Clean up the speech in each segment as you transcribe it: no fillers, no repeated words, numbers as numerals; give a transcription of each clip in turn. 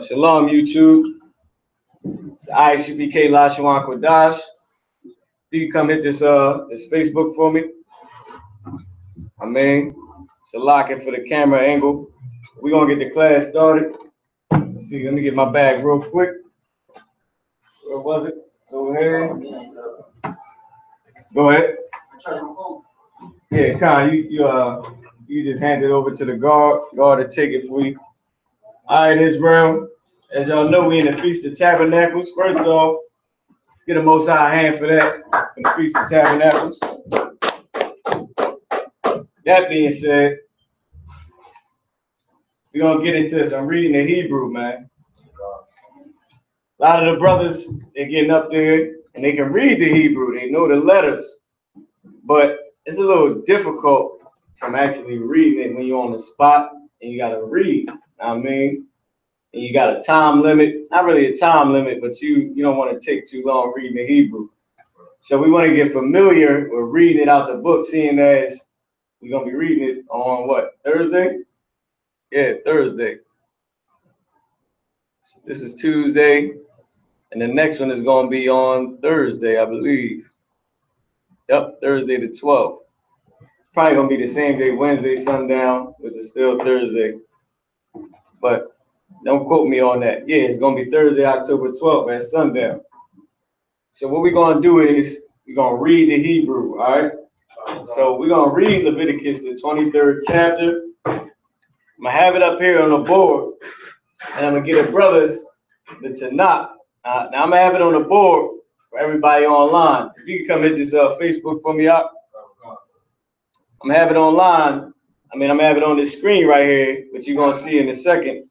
Shalom, YouTube. It's the I.S.U.P.K. Lashawan Qadash. You can come hit this Facebook for me. I mean, it's a locking for the camera angle. We're gonna get the class started. Let's see, let me get my bag real quick. Where was it? Over here. Go ahead. Yeah, Khan, you just hand it over to the guard to take it for you. All right, Israel. As y'all know, we in the Feast of Tabernacles. First off, let's get a Most High hand for that, in the Feast of Tabernacles. That being said, we're going to get into some reading the Hebrew, man. A lot of the brothers, they're getting up there, and they can read the Hebrew. They know the letters. But it's a little difficult from actually reading it when you're on the spot, and you got to read. You know what I mean? And you got a time limit, not really a time limit, but you don't want to take too long reading the Hebrew. So we want to get familiar with reading it out the book, seeing as we're going to be reading it on what, Thursday? Yeah, Thursday. So this is Tuesday, and the next one is going to be on Thursday, I believe. Yep, Thursday the 12th. It's probably going to be the same day, Wednesday, sundown, which is still Thursday. But don't quote me on that. Yeah, it's going to be Thursday, October 12th at sundown. So what we're going to do is we're going to read the Hebrew, all right? So we're going to read Leviticus, the 23rd chapter. I'm going to have it up here on the board, and I'm going to get the brothers the Tanakh. Now I'm going to have it on the board for everybody online. If you can come hit this Facebook for me up. I'm going to have it online. I'm going to have it on this screen right here, which you're going to see in a second.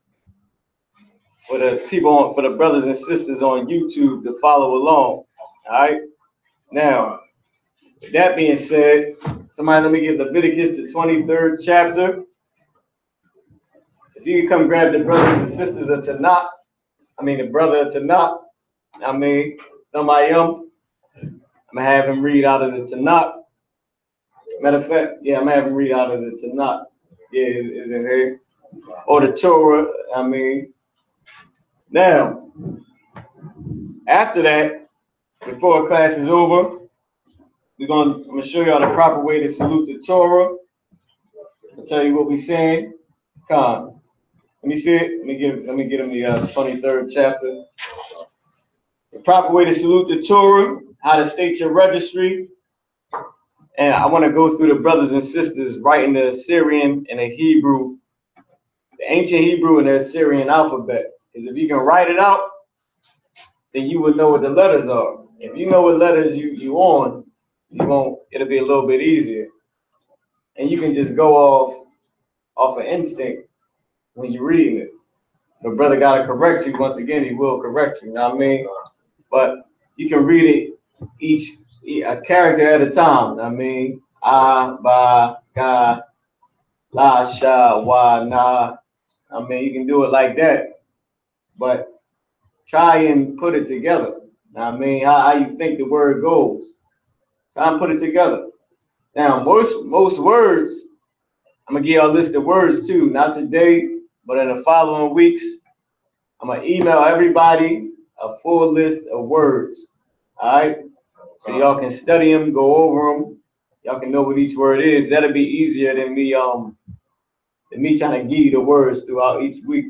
For the people, for the brothers and sisters on YouTube to follow along. All right. Now, with that being said, somebody let me give Leviticus the 23rd chapter. If you can come grab the brothers and sisters of Tanakh, the brother of Tanakh, somebody else, I'm gonna have him read out of the Tanakh. Matter of fact, yeah, I'm gonna have him read out of the Tanakh. Yeah, is in here. Or the Torah, Now, after that, before class is over, I'm gonna show y'all the proper way to salute the Torah. I'll tell you what we're saying. Come, let me see it. Let me get him the 23rd chapter. The proper way to salute the Torah, how to state your registry, and I want to go through the brothers and sisters writing the Assyrian and the Hebrew, the ancient Hebrew and the Assyrian alphabet. Because if you can write it out, then you will know what the letters are. If you know what letters you on, it'll be a little bit easier. And you can just go off of instinct when you're reading it. If a brother gotta correct you, once again, he will correct you, you know what I mean? But you can read it a character at a time. A, ba, ga, la, sha, wa, na. You can do it like that. But try and put it together. How you think the word goes. Try and put it together. Now, most words, I'm going to give y'all a list of words too. Not today, but in the following weeks, I'm going to email everybody a full list of words. All right? So y'all can study them, go over them. Y'all can know what each word is. That'll be easier than me trying to give you the words throughout each week.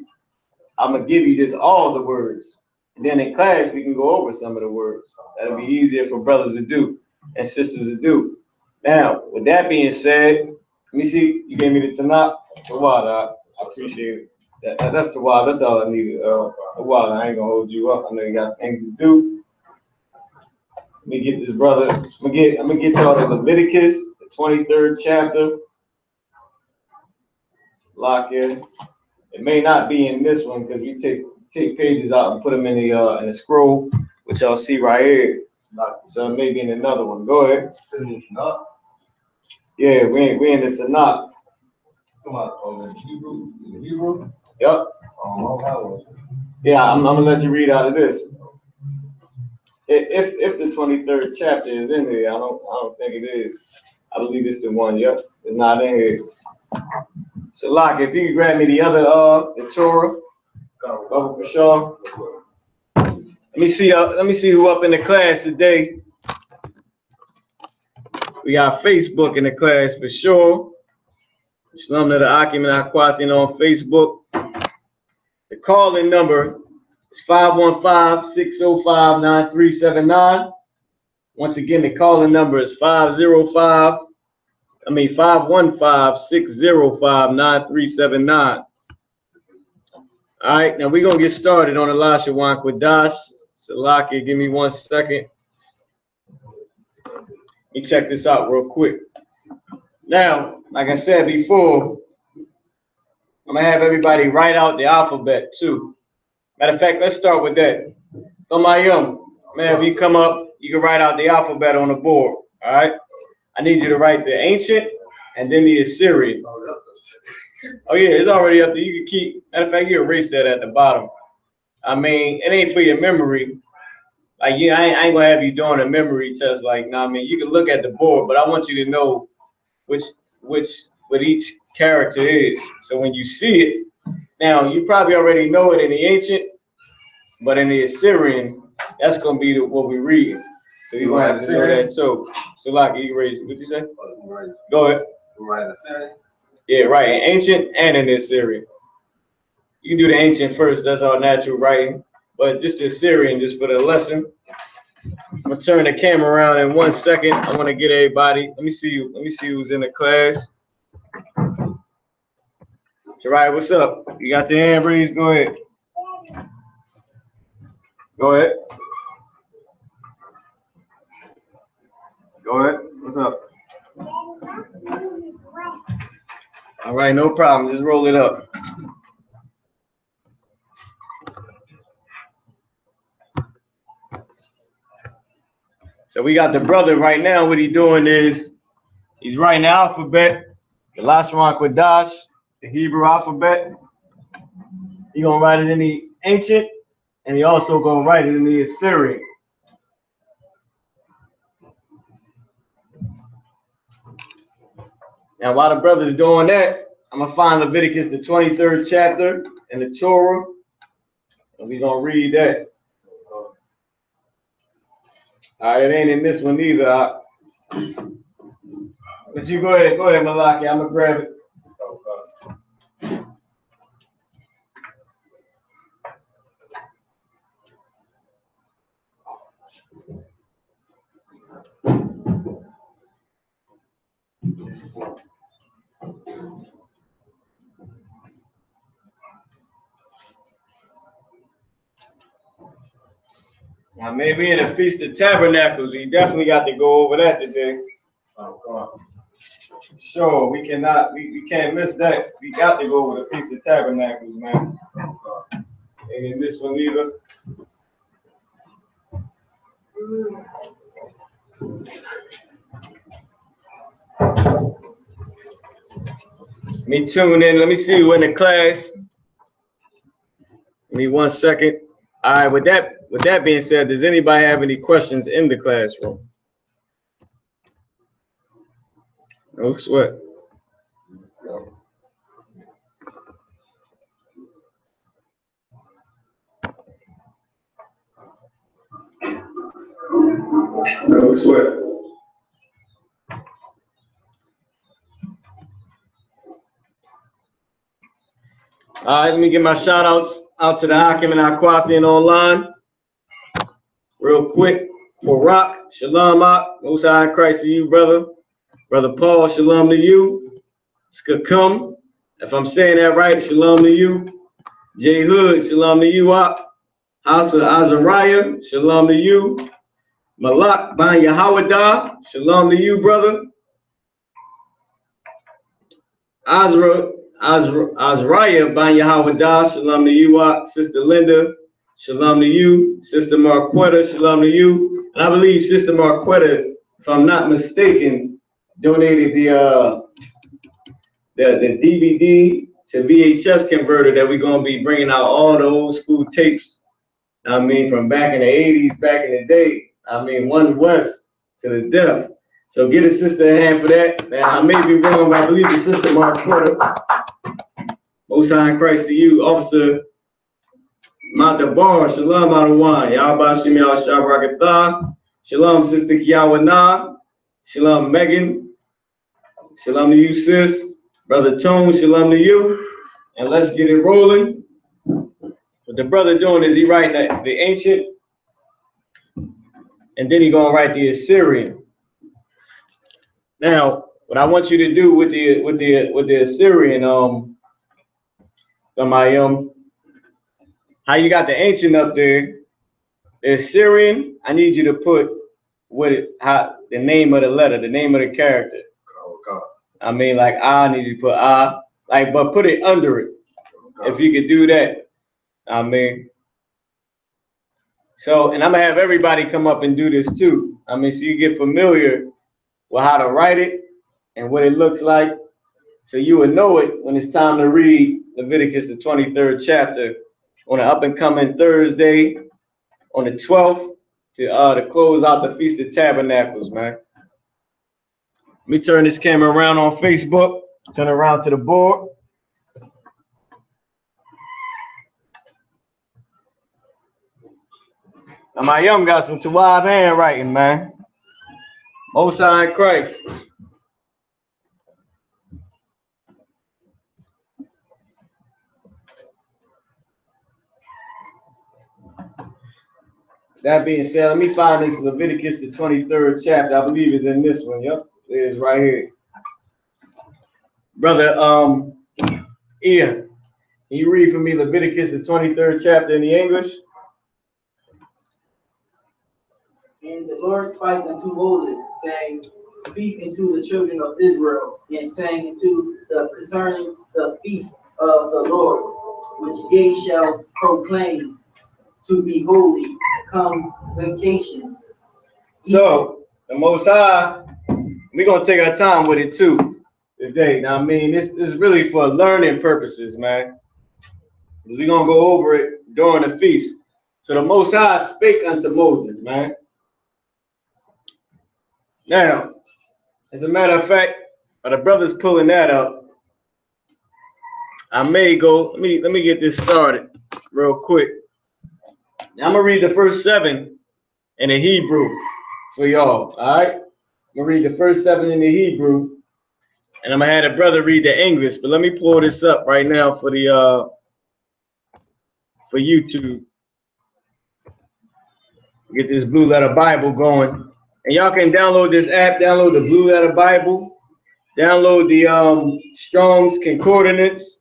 I'm going to give you just all the words. And then in class, we can go over some of the words. That'll be easier for brothers to do and sisters to do. Now, with that being said, let me see. You gave me the Tanakh. The water. I appreciate it. That's the water. That's all I needed. The water. I ain't going to hold you up. I know you got things to do. Let me get this brother. I'm going to get y'all to Leviticus, the 23rd chapter. Lock in. It may not be in this one because we take pages out and put them in the scroll, which y'all see right here. So it may be in another one. Go ahead. Yeah, we in the Tanakh. In Hebrew? Yep. Yeah, I'm gonna let you read out of this. If the 23rd chapter is in here, I don't think it is. I believe it's the one. Yep, it's not in here. So, Locke, if you can grab me the other the Torah, Brother for sure. Let me see who up in the class today. We got Facebook in the class for sure. Shalom to the Akim and Akwathin on Facebook. The call-in number is 515-605-9379. Once again, the call-in number is 515-605-9379. All right, now we're going to get started on the Lashawan Qadash. Salaki, give me 1 second. Let me check this out real quick. Now, like I said before, I'm going to have everybody write out the alphabet too. Matter of fact, let's start with that. Tomayum, man, if you come up, you can write out the alphabet on the board. All right? I need you to write the ancient and then the Assyrian. Oh, yeah, it's already up there. You can keep, matter of fact, you erase that at the bottom. I mean, it ain't for your memory. Like, yeah, I ain't going to have you doing a memory test. Like, no, I mean, you can look at the board, but I want you to know what each character is. So when you see it, now, you probably already know it in the ancient, but in the Assyrian, that's going to be what we're reading. So you're going to have to know that too. So, like, you erase it. What'd you say? Go ahead. Yeah, right. In ancient and in the Assyrian. You can do the ancient first. That's all natural writing. But just the Assyrian, just for the lesson. I'm gonna turn the camera around in 1 second. I want to get everybody. Let me see you. Let me see who's in the class. Shirai, what's up? You got the hand raised? Go ahead. Go ahead. Go ahead. What's up? All right, no problem. Just roll it up. So we got the brother right now. What he's doing is he's writing the alphabet, the Lashawan Qadash, the Hebrew alphabet. He's gonna write it in the ancient, and he also gonna write it in the Assyrian. Now, while the brother's doing that, I'm gonna find Leviticus, the 23rd chapter in the Torah, and we're gonna read that. All right, it ain't in this one either. But you go ahead, Malaki. I'm gonna grab it. Now, maybe in the Feast of Tabernacles, you definitely got to go over that today. Sure, we cannot, we can't miss that. We got to go over the Feast of Tabernacles, man. Ain't in this one either. Let me tune in. Let me see you in the class. Give me 1 second. All right, with that being said, does anybody have any questions in the classroom? No sweat. No sweat. All right, let me give my shout outs out to the Hakim and Akwathin online. Real quick, for Rock, Shalom Ak, Most High in Christ to you, brother. Brother Paul, Shalom to you. SKYPE, if I'm saying that right, Shalom to you. J Hood, Shalom to you, Ak. House of Azariah, Shalom to you. Malak Ban Yahawadah, Shalom to you, brother. Azariah Ban Yahawadah, Shalom to you, Ak. Sister Linda, Shalom to you. Sister Marquetta, Shalom to you. And I believe Sister Marquetta, if I'm not mistaken, donated the DVD to VHS converter that we're gonna be bringing out all the old school tapes. I mean, from back in the 80s, back in the day. I mean, one west to the death. So get a sister a hand for that. Now, I may be wrong, but I believe it's Sister Marquetta. Most High in Christ to you, Officer Matabar, Shalom Adawan, Yahbashim Yahshabrakatah, Shalom Sister Kiawana, Shalom Megan, Shalom to you sis, Brother Tone, Shalom to you, and let's get it rolling. What the brother doing is he writing the ancient, and then he gonna write the Assyrian. Now, what I want you to do with the Assyrian, how you got the ancient up there, the Assyrian, I need you to put the name of the letter, the name of the character. I mean, like I need you to put but put it under it. If you could do that, I mean. So, and I'm gonna have everybody come up and do this too. I mean, so you get familiar with how to write it and what it looks like, so you will know it when it's time to read Leviticus, the 23rd chapter, on an up and coming Thursday, on the 12th, to close out the Feast of Tabernacles, man. Let me turn this camera around on Facebook, turn around to the board. Now my young got some Tawab handwriting, man. Most High in Christ. That being said, let me find this Leviticus, the 23rd chapter. I believe it's in this one. Yep, it is right here. Brother, Ian, can you read for me Leviticus, the 23rd chapter in the English? And the Lord spake unto Moses, saying, Speak unto the children of Israel, and saying concerning the feast of the Lord, which ye shall proclaim to be holy convocations. So, the Most High, we're going to take our time with it too today. Now, I mean, this is really for learning purposes, man. We're going to go over it during the feast. So, the Most High spake unto Moses, man. Now, as a matter of fact, while the brother's pulling that up, I may go, let me get this started real quick. Now, I'm going to read the first 7 in the Hebrew for y'all, all right? I'm going to read the first 7 in the Hebrew, and I'm going to have the brother read the English, but let me pull this up right now for the for YouTube. Get this Blue Letter Bible going. And y'all can download this app, download the Blue Letter Bible, download the Strong's Concordance,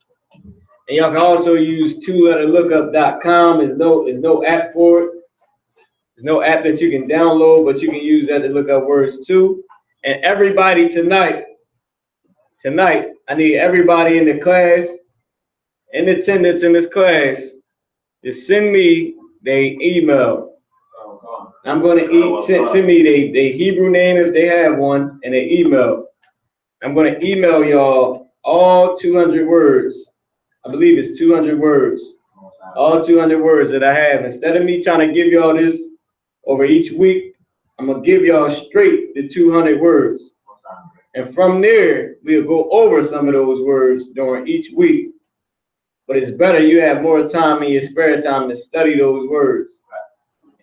and y'all can also use twoletterlookup.com. There's no app for it. There's no app that you can download, but you can use that to look up words too. And everybody tonight, I need everybody in the class, in attendance in this class, to send me their email. I'm going to send me their Hebrew name if they have one, and their email. I'm going to email y'all all 200 words. I believe it's 200 words. All 200 words that I have. Instead of me trying to give y'all this over each week, I'm going to give y'all straight the 200 words. And from there, we'll go over some of those words during each week. But it's better you have more time in your spare time to study those words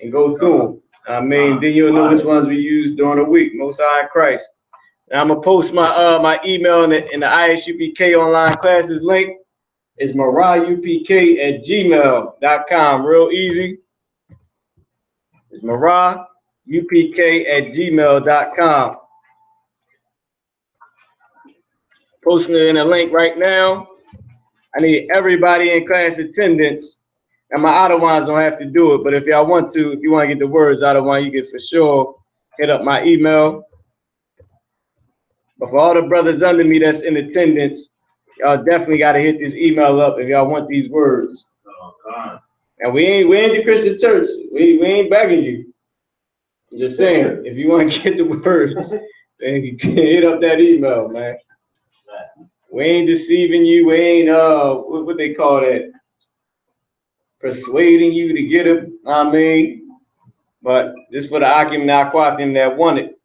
and go through them. I mean, then you'll know which ones we use during the week. Most High in Christ. Now I'm gonna post my email in the I.S.U.P.K online classes link. It's marahupk@gmail.com. Real easy. It's marahupk@gmail.com. Posting it in a link right now. I need everybody in class attendance. And my other ones don't have to do it, but if y'all want to, if you want to get the words out of one, you can for sure hit up my email. But for all the brothers under me that's in attendance, y'all definitely got to hit this email up if y'all want these words. Oh, God. And we ain't the Christian church. We ain't begging you. I'm just saying, if you want to get the words, then you can hit up that email, man. We ain't deceiving you. We ain't what they call that? Persuading you to get it. I mean, but this for the Akim and Aquatim that want it.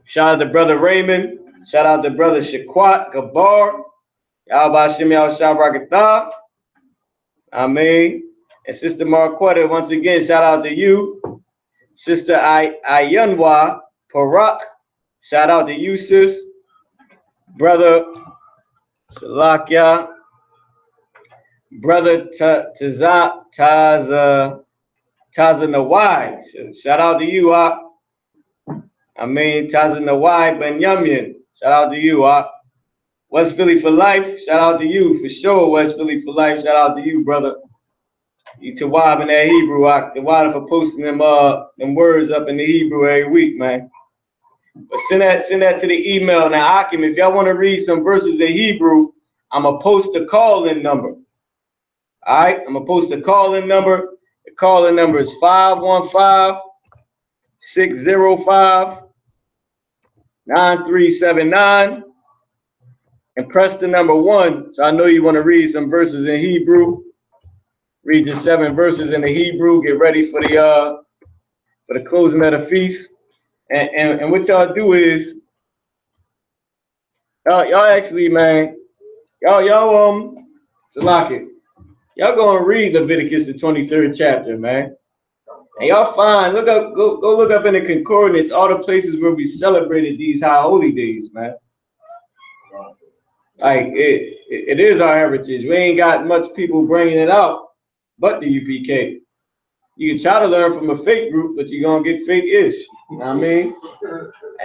Shout out to brother Raymond. Shout out to brother Shaquat Gabar. Y'all Bashim Y'all Shabrakatah. I mean, and Sister Marquetta, once again, shout out to you. Sister Ayanwa Parak, shout out to you, sis. Brother Salakia, Brother Tazanawai, shout out to you, I mean, Tazanawai Benyamin, shout out to you, West Philly for life, shout out to you, for sure, West Philly for life, shout out to you, brother. You Tawab in that Hebrew, the water for posting them words up in the Hebrew every week, man. But send that to the email. Now, Akim, if y'all want to read some verses in Hebrew, I'm going to post the call-in number. All right? I'm going to post the call-in number. The call-in number is 515-605-9379. And press the number 1. So I know you want to read some verses in Hebrew. Read the 7 verses in the Hebrew. Get ready for the closing of the feast. And what y'all do is y'all actually, man, y'all Salaki, y'all gonna read Leviticus the 23rd chapter, man. And y'all find, go look up in the concordance all the places where we celebrated these high holy days, man. Like it is our heritage. We ain't got much people bringing it out, but the UPK. You can try to learn from a fake group, but you're gonna get fake-ish. You know what I mean?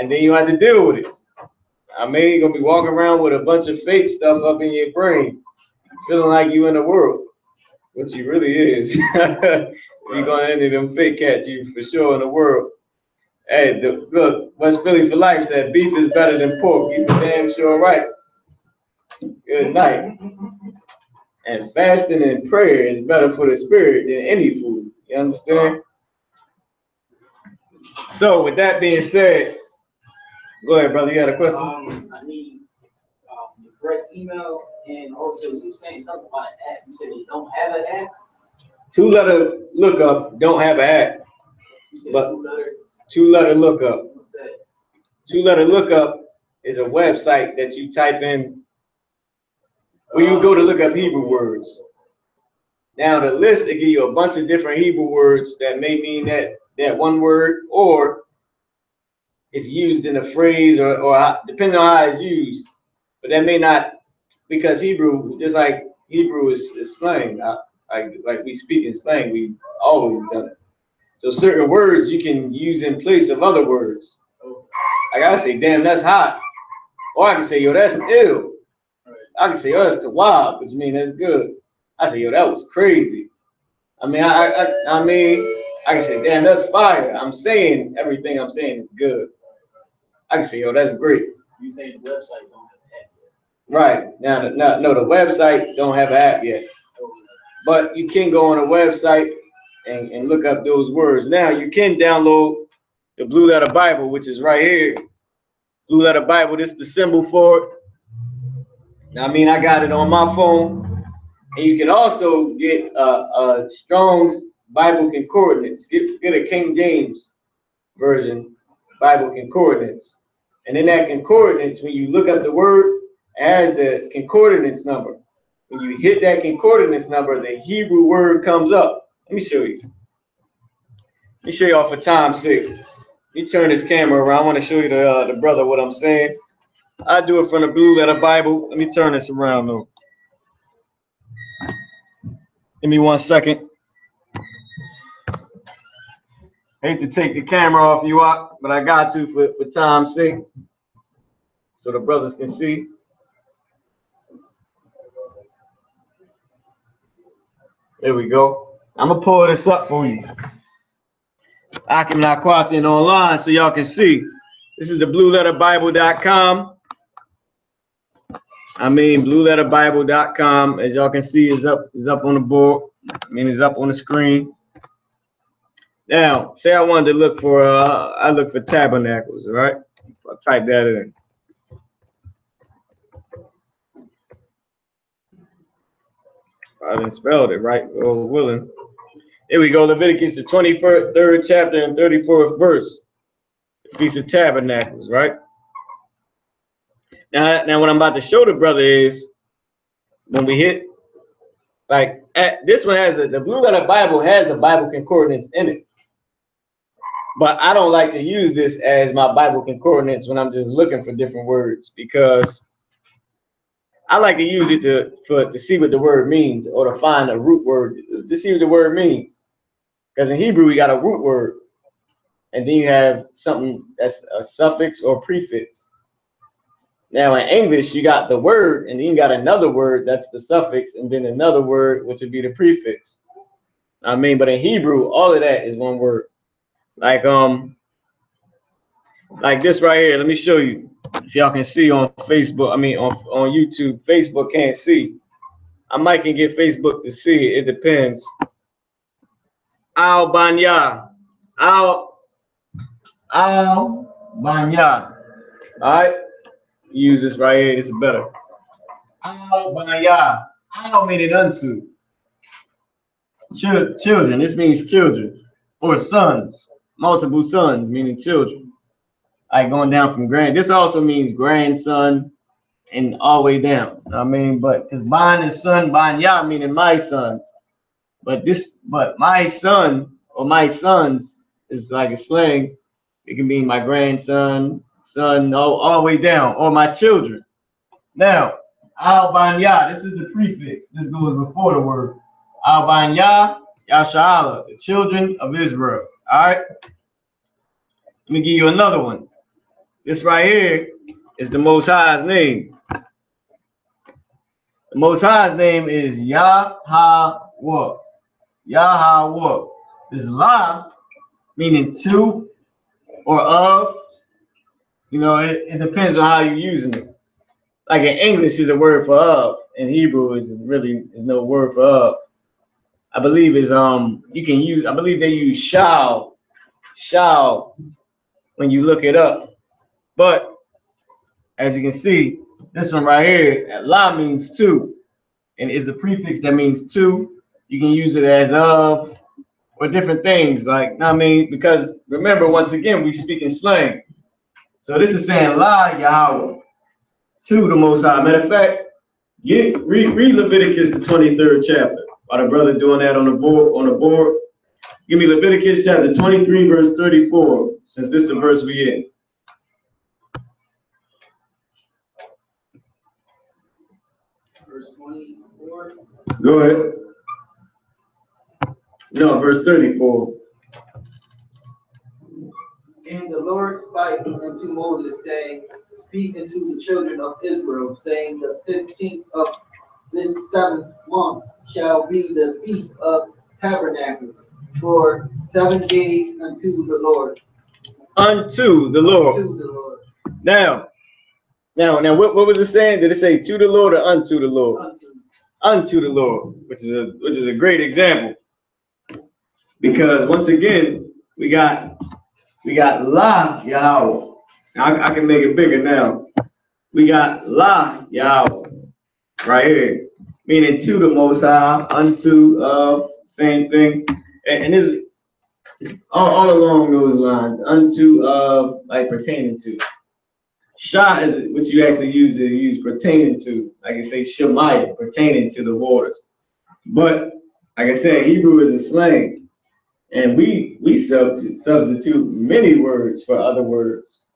And then you have to deal with it. I mean, you're gonna be walking around with a bunch of fake stuff up in your brain, feeling like you in the world, which you really is. You're gonna end them fake cats, you for sure in the world. Hey, look, West Philly for life said beef is better than pork. You damn sure right. Good night. And fasting and prayer is better for the spirit than any food. You understand? So with that being said, go ahead, brother. You got a question? I need the correct email, and also you saying something about an app. You said they don't have an app. 2-letter lookup don't have an app. You said but 2-letter. 2-letter lookup. What's that? 2-letter lookup is a website that you type in where you go to look up Hebrew words. Now the list will give you a bunch of different Hebrew words that may mean that one word, or it's used in a phrase, or depending on how it's used. But that may not, because Hebrew, just like Hebrew is slang, like we speak in slang, we've always done it. So certain words you can use in place of other words. Like I say, damn, that's hot. Or I can say, yo, that's ill. I can say, oh, that's the wild, which means that's good. I say, yo, that was crazy. I mean, I mean, I can say, damn, that's fire. I'm saying everything I'm saying is good. I can say, yo, that's great. You saying the website don't have an app yet? Right. Now, no, the website don't have an app yet. But you can go on a website and look up those words. Now, you can download the Blue Letter Bible, which is right here. Blue Letter Bible, this is the symbol for it. Now, I mean, I got it on my phone. And you can also get Strong's Bible Concordance. Get a King James version Bible Concordance. And in that concordance, when you look up the word, it has the concordance number. When you hit that concordance number, the Hebrew word comes up. Let me show you. Let me show you all for time's sake. Let me turn this camera around. I want to show you the brother what I'm saying. I do it from the Blue Letter Bible. Let me turn this around though. Give me 1 second. Hate to take the camera off you out, but I got to for time's sake, so the brothers can see. There we go. I'm gonna pull this up for you. I can not quite in online so y'all can see. This is the blueletterbible.com. I mean, blueletterbible.com, as y'all can see, is up on the board. I mean, it's up on the screen. Now, say I wanted to look for, I look for tabernacles, all right? I'll type that in. I didn't spell it right, oh, willing. Here we go, Leviticus, the 23rd chapter and 34th verse. The Feast of Tabernacles, right? Now what I'm about to show the brother is, when we hit, like, this one has the Blue Letter Bible has a Bible concordance in it. But I don't like to use this as my Bible concordance when I'm just looking for different words, because I like to use it to see what the word means, or to find a root word to see what the word means. Because in Hebrew we got a root word, and then you have something that's a suffix or prefix. Now in English you got the word, and then you got another word that's the suffix, and then another word which would be the prefix. I mean, but in Hebrew all of that is one word. Like this right here. Let me show you. If y'all can see on Facebook, I mean on YouTube. Facebook can't see. I might can get Facebook to see it. It depends. Al-Banya. Al-Banya. Alright? Use this right here. This is better. Al-Banya. Al meaning unto. Children. This means children. Or sons. Multiple sons, meaning children. Like going down from grand. This also means grandson and all the way down. I mean, but because ban is son, banya meaning my sons. But my son or my sons is like a slang. It can mean my grandson, son, all the way down, or my children. Now, al banya, this is the prefix. This goes before the word. Al banya yashala, the children of Israel. All right. Let me give you another one. This right here is the Most High's name. The Most High's name is Yahweh. Yahweh. This La meaning to or of. You know, it depends on how you're using it. Like in English is a word for of. In Hebrew is no word for of. I believe is you can use. I believe they use shall when you look it up. But as you can see, this one right here, La means to, and is a prefix that means to. You can use it as of, or different things. Like, I mean, because remember, once again, we speak in slang. So this is saying La Yahweh, to the Most High. Matter of fact, read Leviticus the 23rd chapter. While the brother doing that on the board, give me Leviticus chapter 23, verse 34, since this is the verse we in. Verse 24. Go ahead. No, verse 34. And the Lord spake unto Moses, saying, Speak unto the children of Israel, saying, The 15th of this 7th month shall be the feast of tabernacles, for 7 days unto the Lord. Unto the Lord. Unto the Lord. Now, what was it saying? Did it say to the Lord or unto the Lord? Unto the Lord, which is a great example. Because once again, we got La Yahweh. I can make it bigger now. We got La Yahweh right here, meaning to the Most High, unto, same thing, and this is all along those lines. Unto, like pertaining to. Shah is what you actually use pertaining to, like I say Shemaiah, pertaining to the waters. But like I said, Hebrew is a slang, and we substitute many words for other words.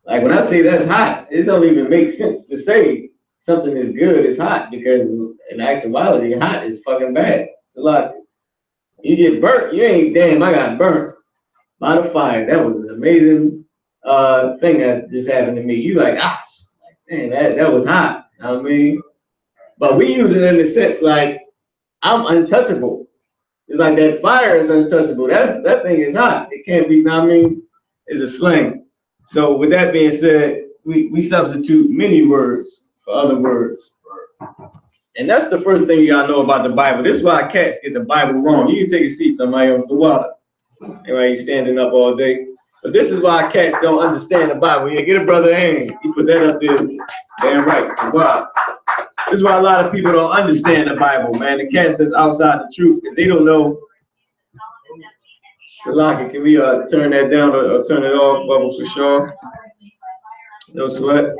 Like when I say that's hot, it don't even make sense to say something is good is hot, because in actuality, hot is fucking bad. It's a lot. You get burnt, you ain't damn. I got burnt by the fire. That was an amazing thing that just happened to me. You like, man, that was hot. I mean, but we use it in the sense like I'm untouchable. It's like that fire is untouchable. That thing is hot. It can't be. I mean, it's a slang. So with that being said, we substitute many words for other words. And that's the first thing you gotta know about the Bible. This is why cats get the Bible wrong. You can take a seat from my own water. Anyway, you standing up all day. But this is why cats don't understand the Bible. Yeah, get a brother a hand. You put that up there. Damn right. Wow. This is why a lot of people don't understand the Bible, man. The cats that's outside the truth, because they don't know. Salaki, can we turn that down or turn it off, Bubbles, for sure? No sweat.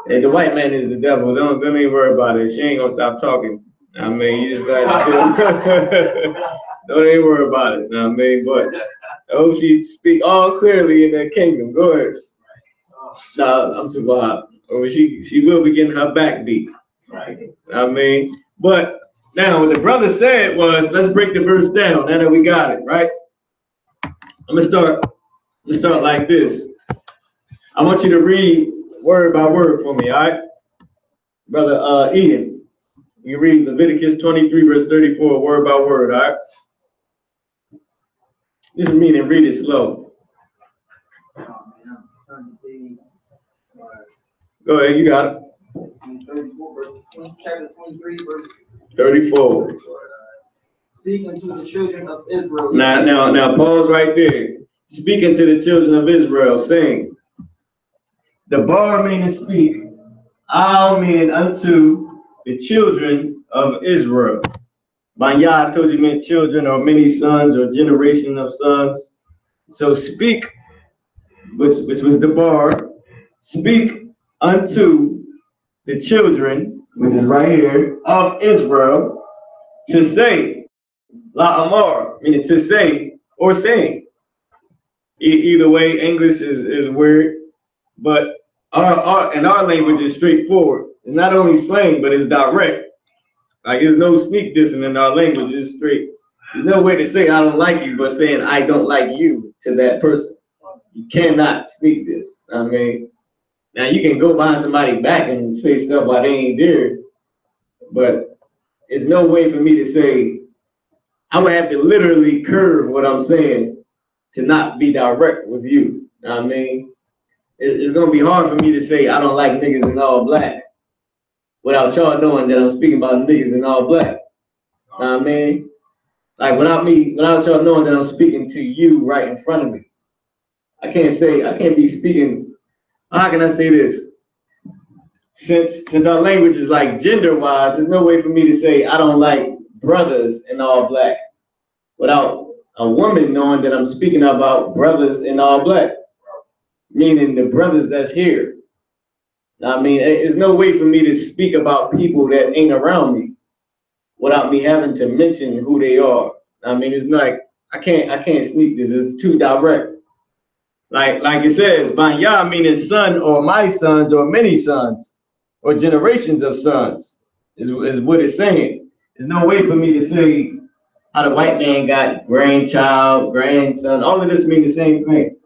Hey, the white man is the devil. Don't even worry about it. She ain't gonna stop talking. I mean, you just got to do don't even worry about it. I mean, but I hope she speak all clearly in that kingdom. Go ahead. No, I'm too loud. Or she will be getting her back beat. Right. I mean, but now what the brother said was, let's break the verse down. Now that we got it, right? I'm gonna start like this. I want you to read word by word for me, all right? Brother Ian, you read Leviticus 23, verse 34, word by word, all right? This is meaning read it slow. Go ahead, you got it. 34, chapter 23, verse 34. Speaking to the children of Israel. Now, pause right there. Speaking to the children of Israel, saying, the bar meaning speak, I'll meaning unto the children of Israel. Banya, I told you meant children or many sons or generation of sons. So speak, which was the bar, speak unto the children, which is right here, of Israel, to say, la amar, meaning to say or saying. Either way, English is weird, but our language is straightforward. It's not only slang, but it's direct. Like there's no sneak dissing in our language, it's straight. There's no way to say I don't like you, but saying I don't like you to that person. You cannot sneak this. I mean, now you can go behind somebody back and say stuff while they ain't there, but it's no way for me to say, I would have to literally curve what I'm saying to not be direct with you. I mean, it's gonna be hard for me to say I don't like niggas in all black without y'all knowing that I'm speaking about niggas in all black. I mean, like without y'all knowing that I'm speaking to you right in front of me. I can't be speaking. How can I say this? Since our language is like gender-wise, there's no way for me to say I don't like brothers in all black without a woman knowing that I'm speaking about brothers in all black, meaning the brothers that's here. I mean, there's no way for me to speak about people that ain't around me without me having to mention who they are. I mean, it's like I can't sneak this. It's too direct. Like it says, Banya meaning son or my sons or many sons or generations of sons is what it's saying. There's no way for me to say how the white man got grandchild, grandson. All of this mean the same thing.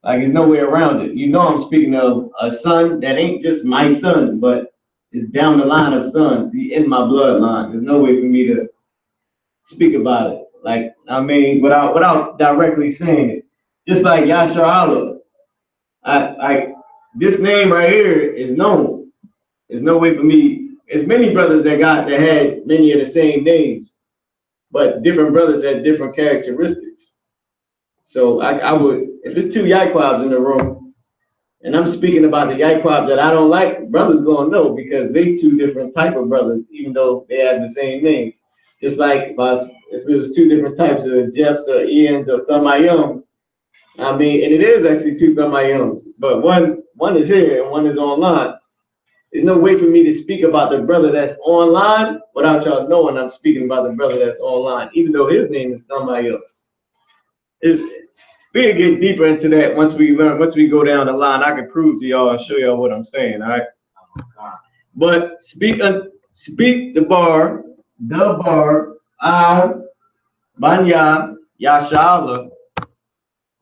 Like there's no way around it. You know I'm speaking of a son that ain't just my son, but is down the line of sons. He in my bloodline. There's no way for me to speak about it. Like I mean, without directly saying it. Just like Yasharala, this name right here is known. There's no way for me. There's many brothers that had many of the same names, but different brothers had different characteristics. So I would, if it's two Yaikwabs in the room, and I'm speaking about the Yaikwab that I don't like, brothers gonna know because they two different type of brothers, even though they have the same name. Just like if it was two different types of Jeffs or Ians or Thamayum, I mean, and it is actually two Thamayums, but one is here and one is online. There's no way for me to speak about the brother that's online without y'all knowing I'm speaking about the brother that's online, even though his name is Thamayum. We'll get deeper into that once we go down the line. I can prove to y'all and show y'all what I'm saying, all right? But speak the bar, Banya, Yashala,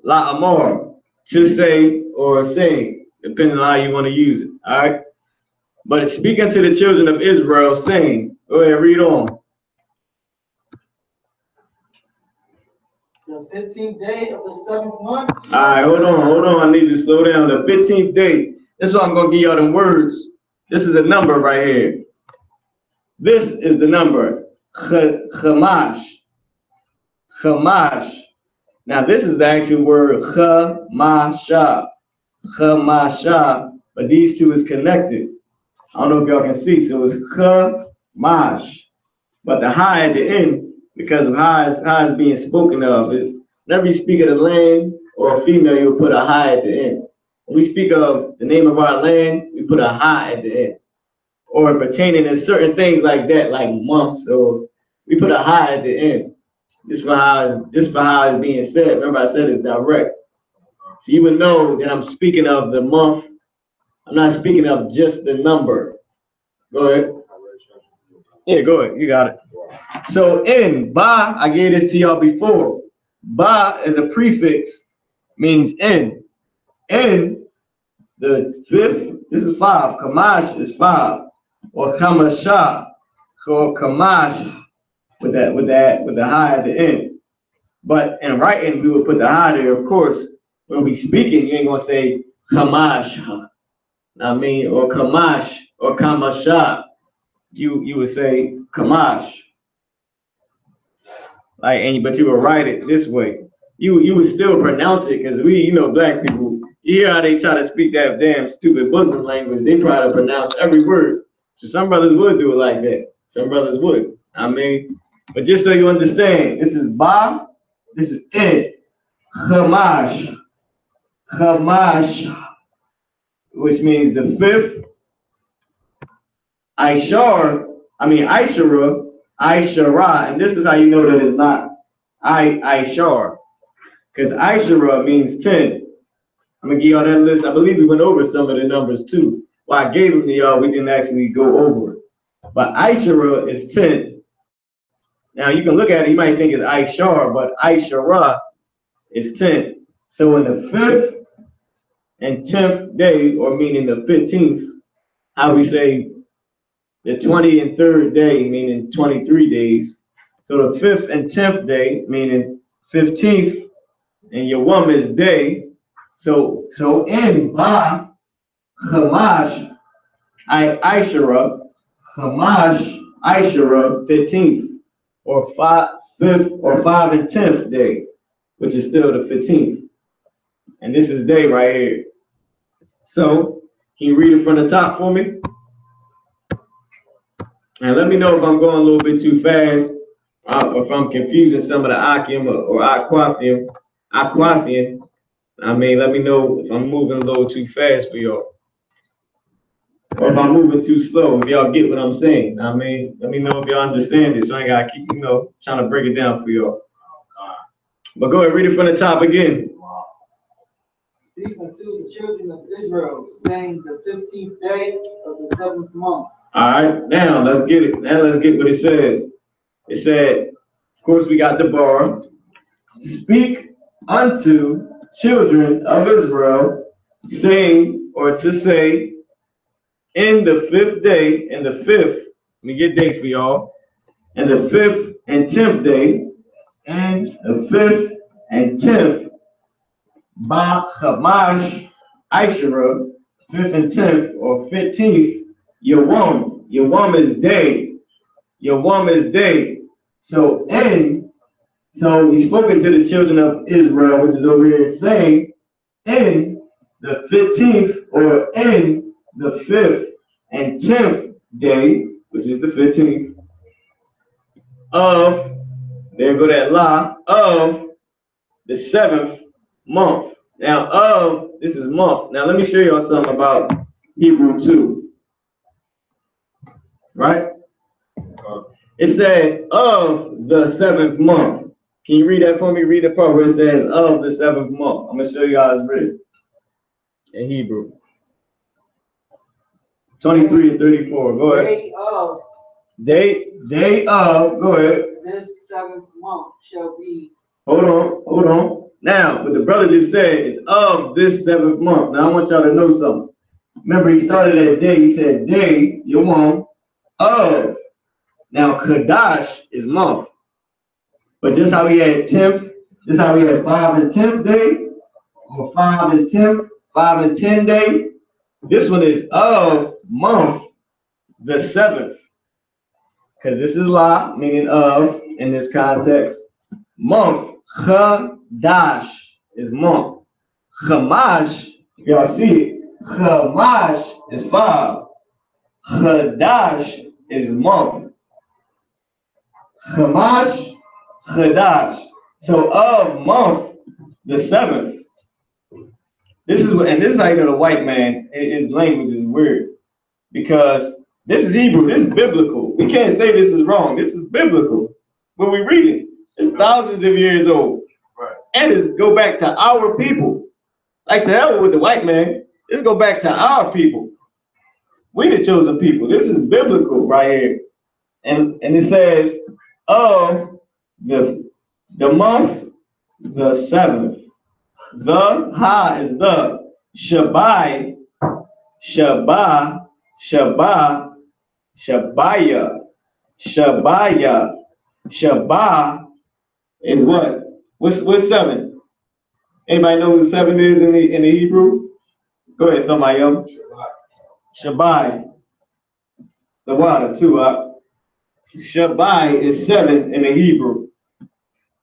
La Amor, to say or sing, depending on how you want to use it, all right? But speaking to the children of Israel, saying, go ahead, read on. The 15th day of the 7th month. All right, hold on. I need you to slow down. The 15th day. This is what I'm going to give y'all them words. This is a number right here. This is the number. Chamash. Chamash. Now, this is the actual word chamasha. Chamasha. But these two is connected. I don't know if y'all can see. So it's chamash. But the ha at the end, because of how it's being spoken of, is whenever you speak of the land or a female, you'll put a ha at the end. When we speak of the name of our land, we put a ha at the end. or pertaining to certain things like that, like months, or we put a hi at the end. This for how it's being said. Remember, I said it's direct. So you would know that I'm speaking of the month. I'm not speaking of just the number. Go ahead. Yeah, go ahead. You got it. So in ba, I gave this to y'all before. Ba as a prefix means in. In the fifth, this is 5. Kamash is 5. Or kamasha, or kamash with the hi at the end. But in writing, we would put the hi there, of course. When we speaking, you ain't gonna say kamash, I mean, or kamash, or kamasha. You would say kamash. But you would write it this way. You would still pronounce it, because we, black people, you hear how they try to speak that damn stupid Muslim language. They try to pronounce every word. So some brothers would do it like that. Some brothers would. I mean, but just so you understand, this is ba, this is in. Chamash. Chamash, which means the fifth. Ishara, Ishara, and this is how you know that it's not Ishar, because Ishara means 10. I'm gonna give y'all that list. I believe we went over some of the numbers too. Well, I gave them to y'all. We didn't actually go over it. But Ishara is 10. Now you can look at it. You might think it's Ishar, but Ishara is 10. So in the 5th and 10th day, or meaning the 15th, how we say the 20th and 3rd day, meaning 23 days. So the 5th and 10th day, meaning 15th, and your woman's day. So in Ba, Chamash, Ishara, Chamash, Ishara, 15th, or 5th, or 5 and 10th day, which is still the 15th. And this is day right here. So, can you read it from the top for me? And let me know if I'm going a little bit too fast, or if I'm confusing some of the Akim or Aquathian. I mean, let me know if I'm moving a little too fast for y'all, or if I'm moving too slow. If y'all get what I'm saying, I mean, let me know if y'all understand it. So I ain't gotta keep, trying to break it down for y'all. But go ahead, read it from the top again. Speak unto the children of Israel, saying the 15th day of the 7th month. All right, now let's get it. Now let's get what it says. It said, of course, we got the bar. Speak unto children of Israel, saying, or to say, in the 5th day, and the 5th, let me get date for y'all, and the 5th and 10th day, and the 5th and 10th, Ba Chamash Ishara, 5th and 10th, or 15th, Yawam is day. Yawam is day. So he's spoken to the children of Israel, which is over here, saying, in the 15th, or in the 5th and 10th day, which is the 15th, of, there go that la, of the 7th month. Now, this is month. Now, let me show y'all something about Hebrew 2. Right? It said, of the 7th month. Can you read that for me? Read the part where it says, of the 7th month. I'm going to show you how it's written in Hebrew. 23 and 34. Go ahead. Day of, go ahead. This 7th month shall be. Hold on. Now, what the brother just said is of this 7th month. Now, I want y'all to know something. Remember, he started at day. He said, day, Yawam, of. Now, Qadash is month. But just how we had 10th, just how we had 5 and 10th day, or 5 and 10th, 5 and 10 day, this one is of month, the 7th. Because this is la, meaning of, in this context. Month, Qadash is month. Chamash, y'all see it, Chamash is 5. Qadash is month. Chamash, Qadash. So of month, the 7th. This is how you know the white man, his language is weird. Because This is Hebrew. This is biblical. We can't say this is wrong. This is biblical. What we reading, it's thousands of years old. Right. And it's go back to our people. Like to hell with the white man. This go back to our people. We the chosen people. This is biblical right here. And it says, of the month, the 7th. The ha is the Shabbai, Shabbat, Shabbat, Shabaya, Shabaya, Shabbat is what? What's 7? Anybody know what 7 is in the Hebrew? Go ahead, Thamayim. Shabbai. The water too. Shabbai is 7 in the Hebrew.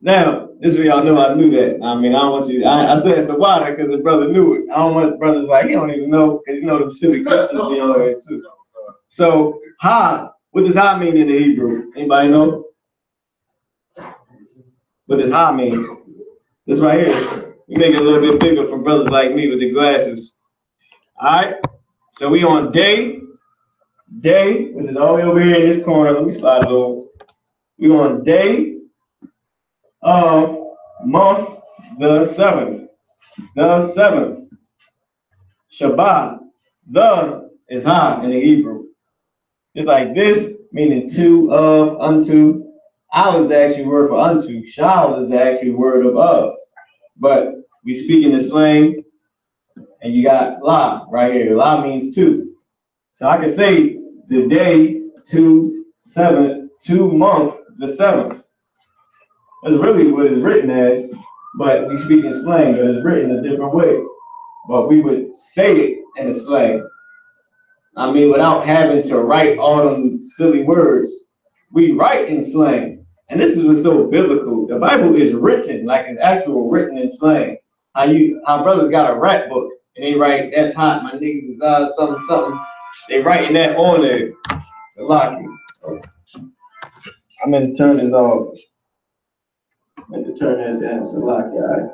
Now, this way y'all know I knew that. I mean, I don't want you. I said the water because the brother knew it. I don't want brothers like he don't even know because you know them silly Christians be on there too. So ha, what does ha mean in the Hebrew? Anybody know? What does ha mean? This right here. We make it a little bit bigger for brothers like me with the glasses. All right. So we on day, which is all the way over here in this corner. Let me slide it over. We on day of month the 7th. The 7th. Shabbat. The is ha in the Hebrew. It's like this, meaning to, of, unto. Al is the actual word for unto. Shal is the actual word of. But we speak in the slang, and you got la right here. La means to. So I can say the day, 2 month, the 7th. That's really what it's written as, but we speak in slang, but it's written a different way. But we would say it in a slang. I mean, without having to write all them silly words, we write in slang. And this is what's so biblical. The Bible is written, like it's actual written in slang. How brothers got a rap book, and they write, that's hot, my niggas is something, something. They writing that on there. So lock it. I'm gonna turn this off. I'm gonna turn that down. So lock it. All right.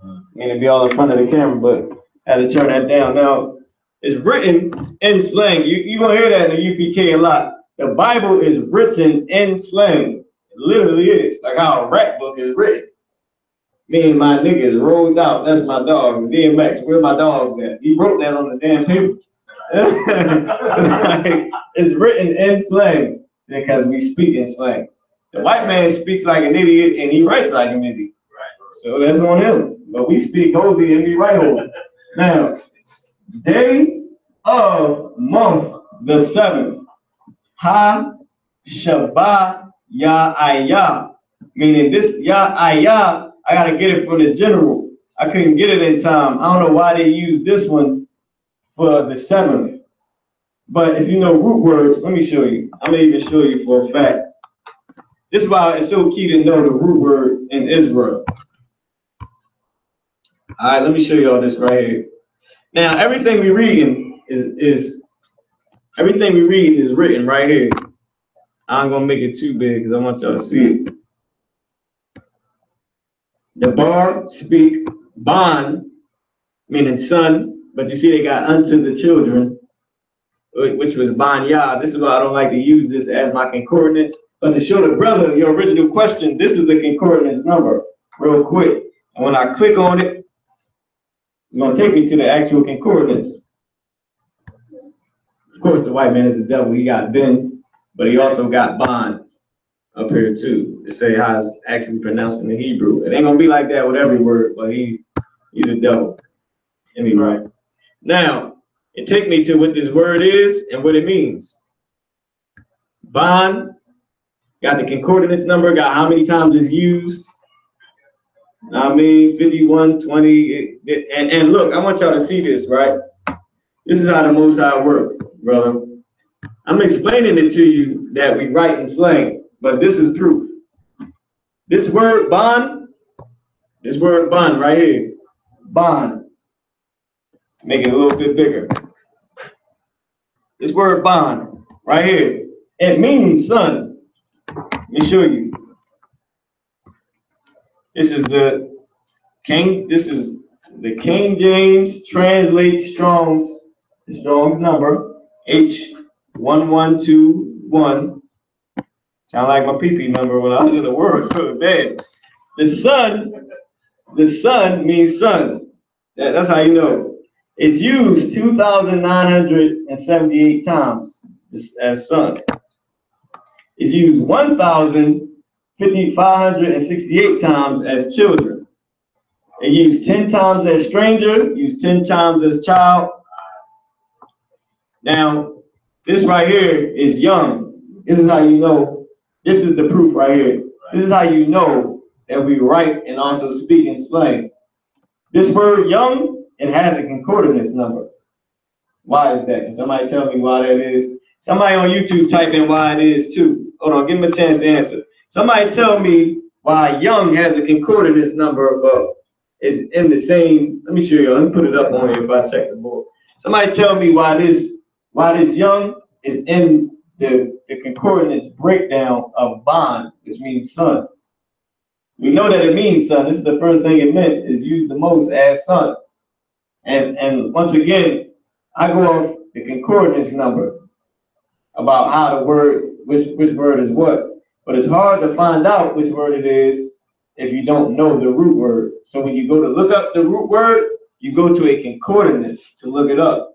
I mean, it'd be all in front of the camera, but I had to turn that down. Now, it's written in slang. You're gonna hear that in the UPK a lot. The Bible is written in slang. It literally is. Like how a rap book is written. Me and my niggas rolled out. That's my dogs. DMX, where my dogs at? He wrote that on the damn paper. Like, it's written in slang because we speak in slang. The white man speaks like an idiot and he writes like an idiot. Right. So that's on him. But we speak holy and we write holy. Now, day of month the 7th. Ha Shabbat Ya, meaning this Ya, I gotta get it from the general. I couldn't get it in time. I don't know why they used this one for the 7th. But if you know root words, let me show you. I'm gonna even show you for a fact. This is why it's so key to know the root word in Israel. All right, let me show you all this right here. Now, everything we reading is written right here. I'm gonna make it too big because I want y'all to see it. The bar speak ban, meaning son, but you see they got unto the children, which was ban yah. This is why I don't like to use this as my concordance. But to show the brother your original question, this is the concordance number, real quick. And when I click on it, it's gonna take me to the actual concordance. Of course, the white man is the devil. He got Ben, but he also got Bond up here too. To say how it's actually pronounced in the Hebrew. It ain't gonna be like that with every word, but he's a devil. Anyway, now it take me to what this word is and what it means. Bond got the concordance number. Got how many times it's used. I mean, 51, 20, and look, I want y'all to see this, right? This is how the Most High works, brother. I'm explaining it to you that we write in slang, but this is proof. This word bond right here, bond. Make it a little bit bigger. This word bond right here, it means son. Let me show you. This is the King James translates Strong's number, H 1121. Sound like my PP number when I was in the world. Man, the sun means sun. That's how you know. It's used 2,978 times as son. It's used 1,568 times as children. It used 10 times as stranger, used 10 times as child. Now, this right here is young. This is how you know. This is the proof right here. This is how you know that we write and also speak in slang. This word young, it has a concordance number. Why is that? Can somebody tell me why that is? Somebody on YouTube type in why it is too. Hold on, give them a chance to answer. Somebody tell me why young has a concordance number, but is in the same. Let me show you. Let me put it up on here if I check the board. Somebody tell me why this young is in the concordance breakdown of bond, which means son. We know that it means son. This is the first thing it meant, is used the most as son. And once again, I go off the concordance number about how the word, which word is what. But it's hard to find out which word it is if you don't know the root word. So when you go to look up the root word, you go to a concordance to look it up.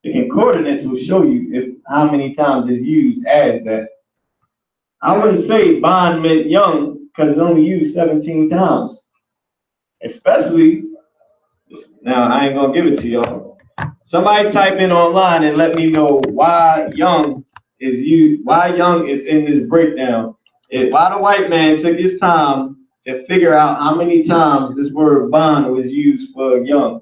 The concordance will show you how many times it's used as that. I wouldn't say bond meant young because it's only used 17 times. Especially, now I ain't gonna give it to y'all. Somebody type in online and let me know why young is used, why young is in this breakdown. Why the white man took his time to figure out how many times this word bond was used for young.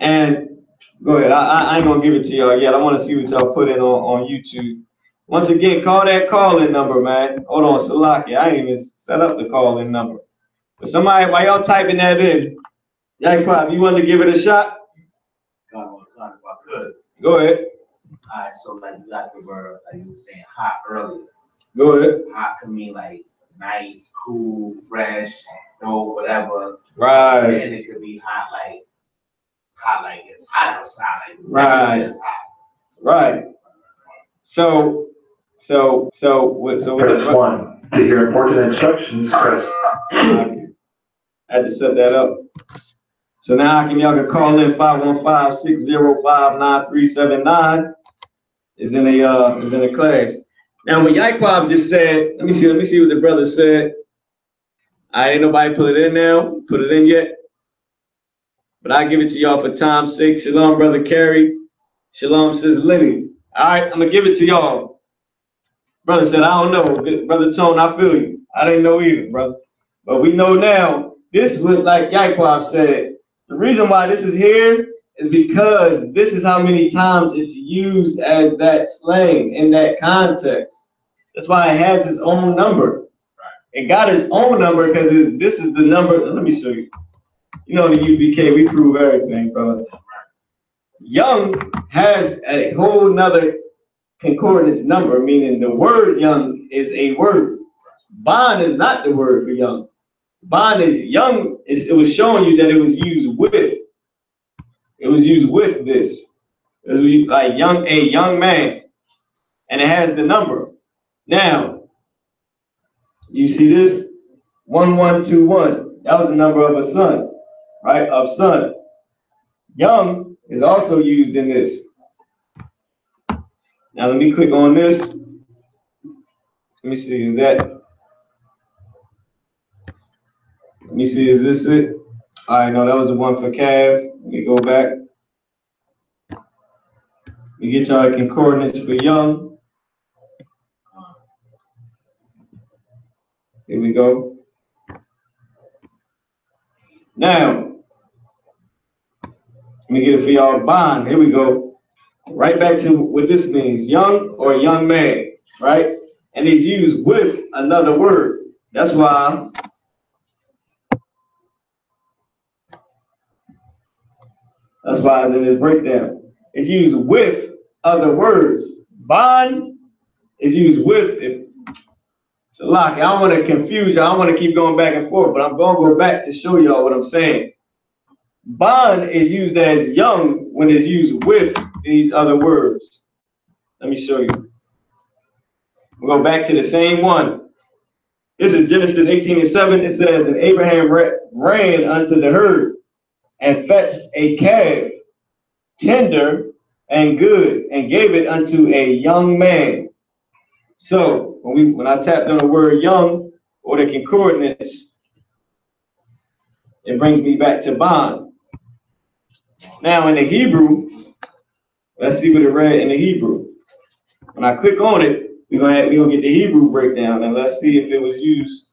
And go ahead, I ain't gonna give it to y'all yet. I wanna see what y'all put in on YouTube. Once again, call that call-in number, man. Hold on, Salaki, I ain't even set up the call-in number. But somebody, while y'all typing that in, Y.I.P.K, you want to give it a shot? God, if I could. Go ahead. All right, so like you got the word, like you were saying, hot earlier. Go ahead. Hot can mean like nice, cool, fresh, dope, whatever. Right. And it could be hot like it's hot outside. Like right. It's hot. Right. So press 1 to hear important instructions. Press. I had to set that up. So now y'all can call in 515-605-9379. Is in a class. Now what Y.I.P.K just said, let me see what the brother said. I ain't nobody put it in now, put it in yet. But I give it to y'all for time's sake. Shalom, brother Kerry. Shalom, sis Lenny. All right, I'm gonna give it to y'all. Brother said, I don't know. Brother Tone, I feel you. I didn't know either, brother. But we know now, this was like Y.I.P.K said. The reason why this is here is because this is how many times it's used as that slang in that context. That's why it has its own number. It got its own number because this is the number. Let me show you. You know, the U.P.K, we prove everything, brother. Young has a whole nother concordance number, meaning the word young is a word. Bond is not the word for young. Bond is young. It was showing you that it was used with. It was used with this. It was like a young man, and it has the number. Now, you see this 1121. That was the number of a son, right? Of son. Young is also used in this. Now let me click on this. Let me see, is that? Let me see, is this it? All right, no, that was the one for Cav. Let me go back. We get y'all concordance for young. Here we go. Now, let me get it for y'all bond. Here we go. Right back to what this means, young or young man, right? And it's used with another word. That's why it's in this breakdown. It's used with other words. Bond is used with it. So, Locke, I don't want to confuse you. I don't want to keep going back and forth, but I'm going to go back to show y'all what I'm saying. Bond is used as young when it's used with these other words? Let me show you. We'll go back to the same one. This is Genesis 18:7. It says, and Abraham ran unto the herd and fetched a calf, tender and good, and gave it unto a young man. So when I tapped on the word young or the concordance, it brings me back to bond. Now in the Hebrew, let's see what it read in the Hebrew. When I click on it, we're gonna get the Hebrew breakdown, and let's see if it was used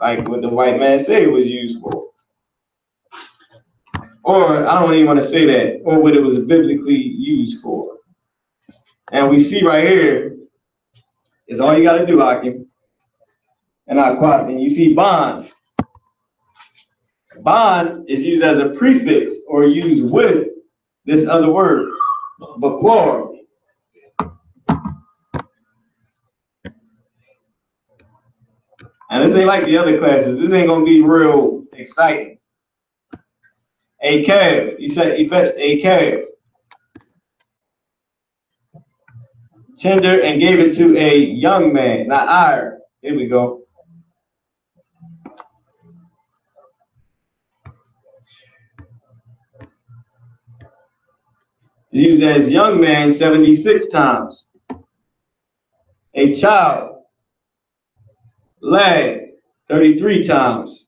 like what the white man said it was used for. Or I don't even want to say that, or what it was biblically used for. And we see right here is all you got to do, Hakim. And I quote, and you see bond. Bond is used as a prefix or used with this other word, bakor. And this ain't like the other classes. This ain't gonna be real exciting. A calf. He said he fetched a calf, tender, and gave it to a young man, not ire. Here we go. It's used as young man 76 times. A child, lad, 33 times.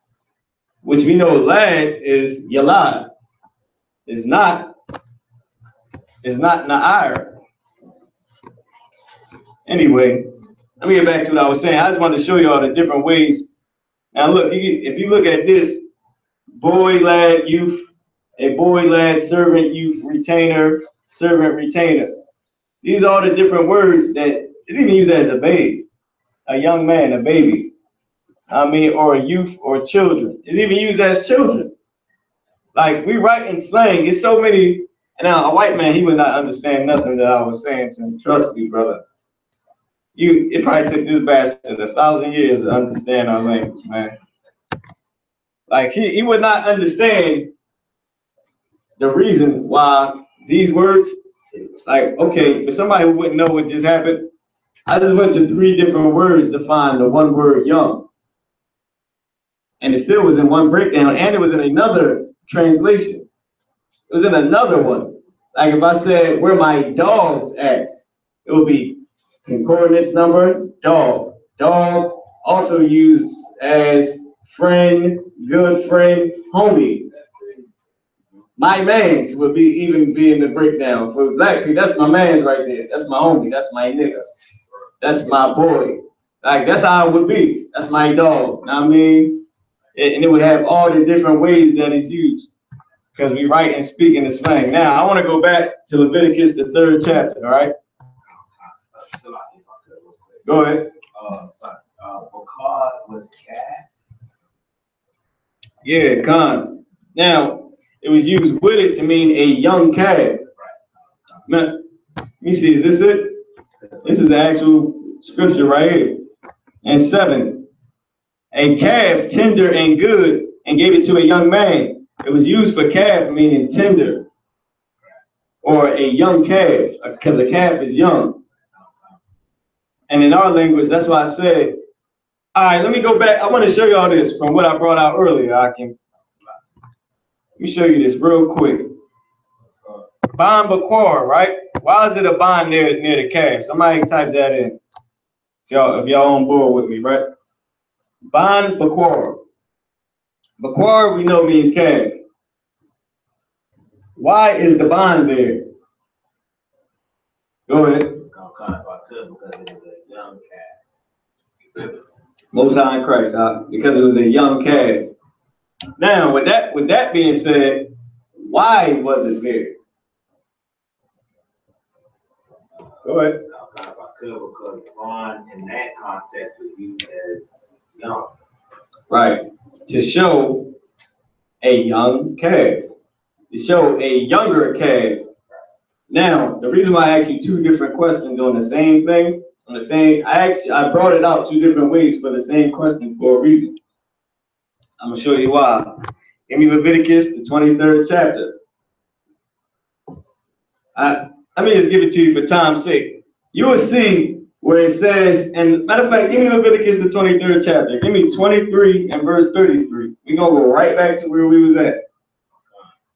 Which we know lad is yalad. Is not na'ir. Anyway, let me get back to what I was saying. I just wanted to show you all the different ways. Now look, if you look at this, boy, lad, youth, a boy, lad, servant, youth, retainer, servant, retainer. These are all the different words that it's even used as a babe, a young man, a baby. I mean, or a youth or children. It's even used as children. Like we write in slang, it's so many. And now a white man, he would not understand nothing that I was saying to him. Trust me, brother. It probably took this bastard 1,000 years to understand our language, man. Like he would not understand the reason why these words, like, okay, for somebody who wouldn't know what just happened, I just went to 3 different words to find the one word young. And it still was in one breakdown, and it was in another translation. It was in another one. Like if I said, where my dogs at, it would be concordance number, dog. Dog also used as friend, good friend, homie. My mans would even be in the breakdown. For black people, that's my mans right there. That's my homie. That's my nigga. That's my boy. Like that's how it would be. That's my dog. You know what I mean? And it would have all the different ways that it's used. Because we write and speak in the slang. Now, I want to go back to Leviticus, the 3rd chapter, all right? Go ahead. Bakar was calf? Yeah, Khan. Now, it was used with it to mean a young calf. Now, let me see, is this it? This is the actual scripture right here. And 7. A calf, tender and good, and gave it to a young man. It was used for calf, meaning tender, or a young calf, because a calf is young. And in our language, that's why I said, all right, let me go back. I want to show you all this from what I brought out earlier, Akim. Let me show you this real quick. Bond bakor, right? Why is it a bond near the calf? Somebody type that in. If y'all on board with me, right? Bond bakor. Bakor we know means calf. Why is the bond there? Go ahead. Most High in Christ, because it was a young calf. Now, with that being said, why was it there? Go ahead. Because bond in that context was used as young. Right. To show a young calf. To show a younger calf. Now, the reason why I asked you 2 different questions on the same thing, I brought it out 2 different ways for the same question for a reason. I'm gonna show you why. Give me Leviticus, the 23rd chapter. let me just give it to you for time's sake. You will see where it says, and matter of fact, give me Leviticus the 23rd chapter. Give me 23 and verse 33. We're going to go right back to where we was at.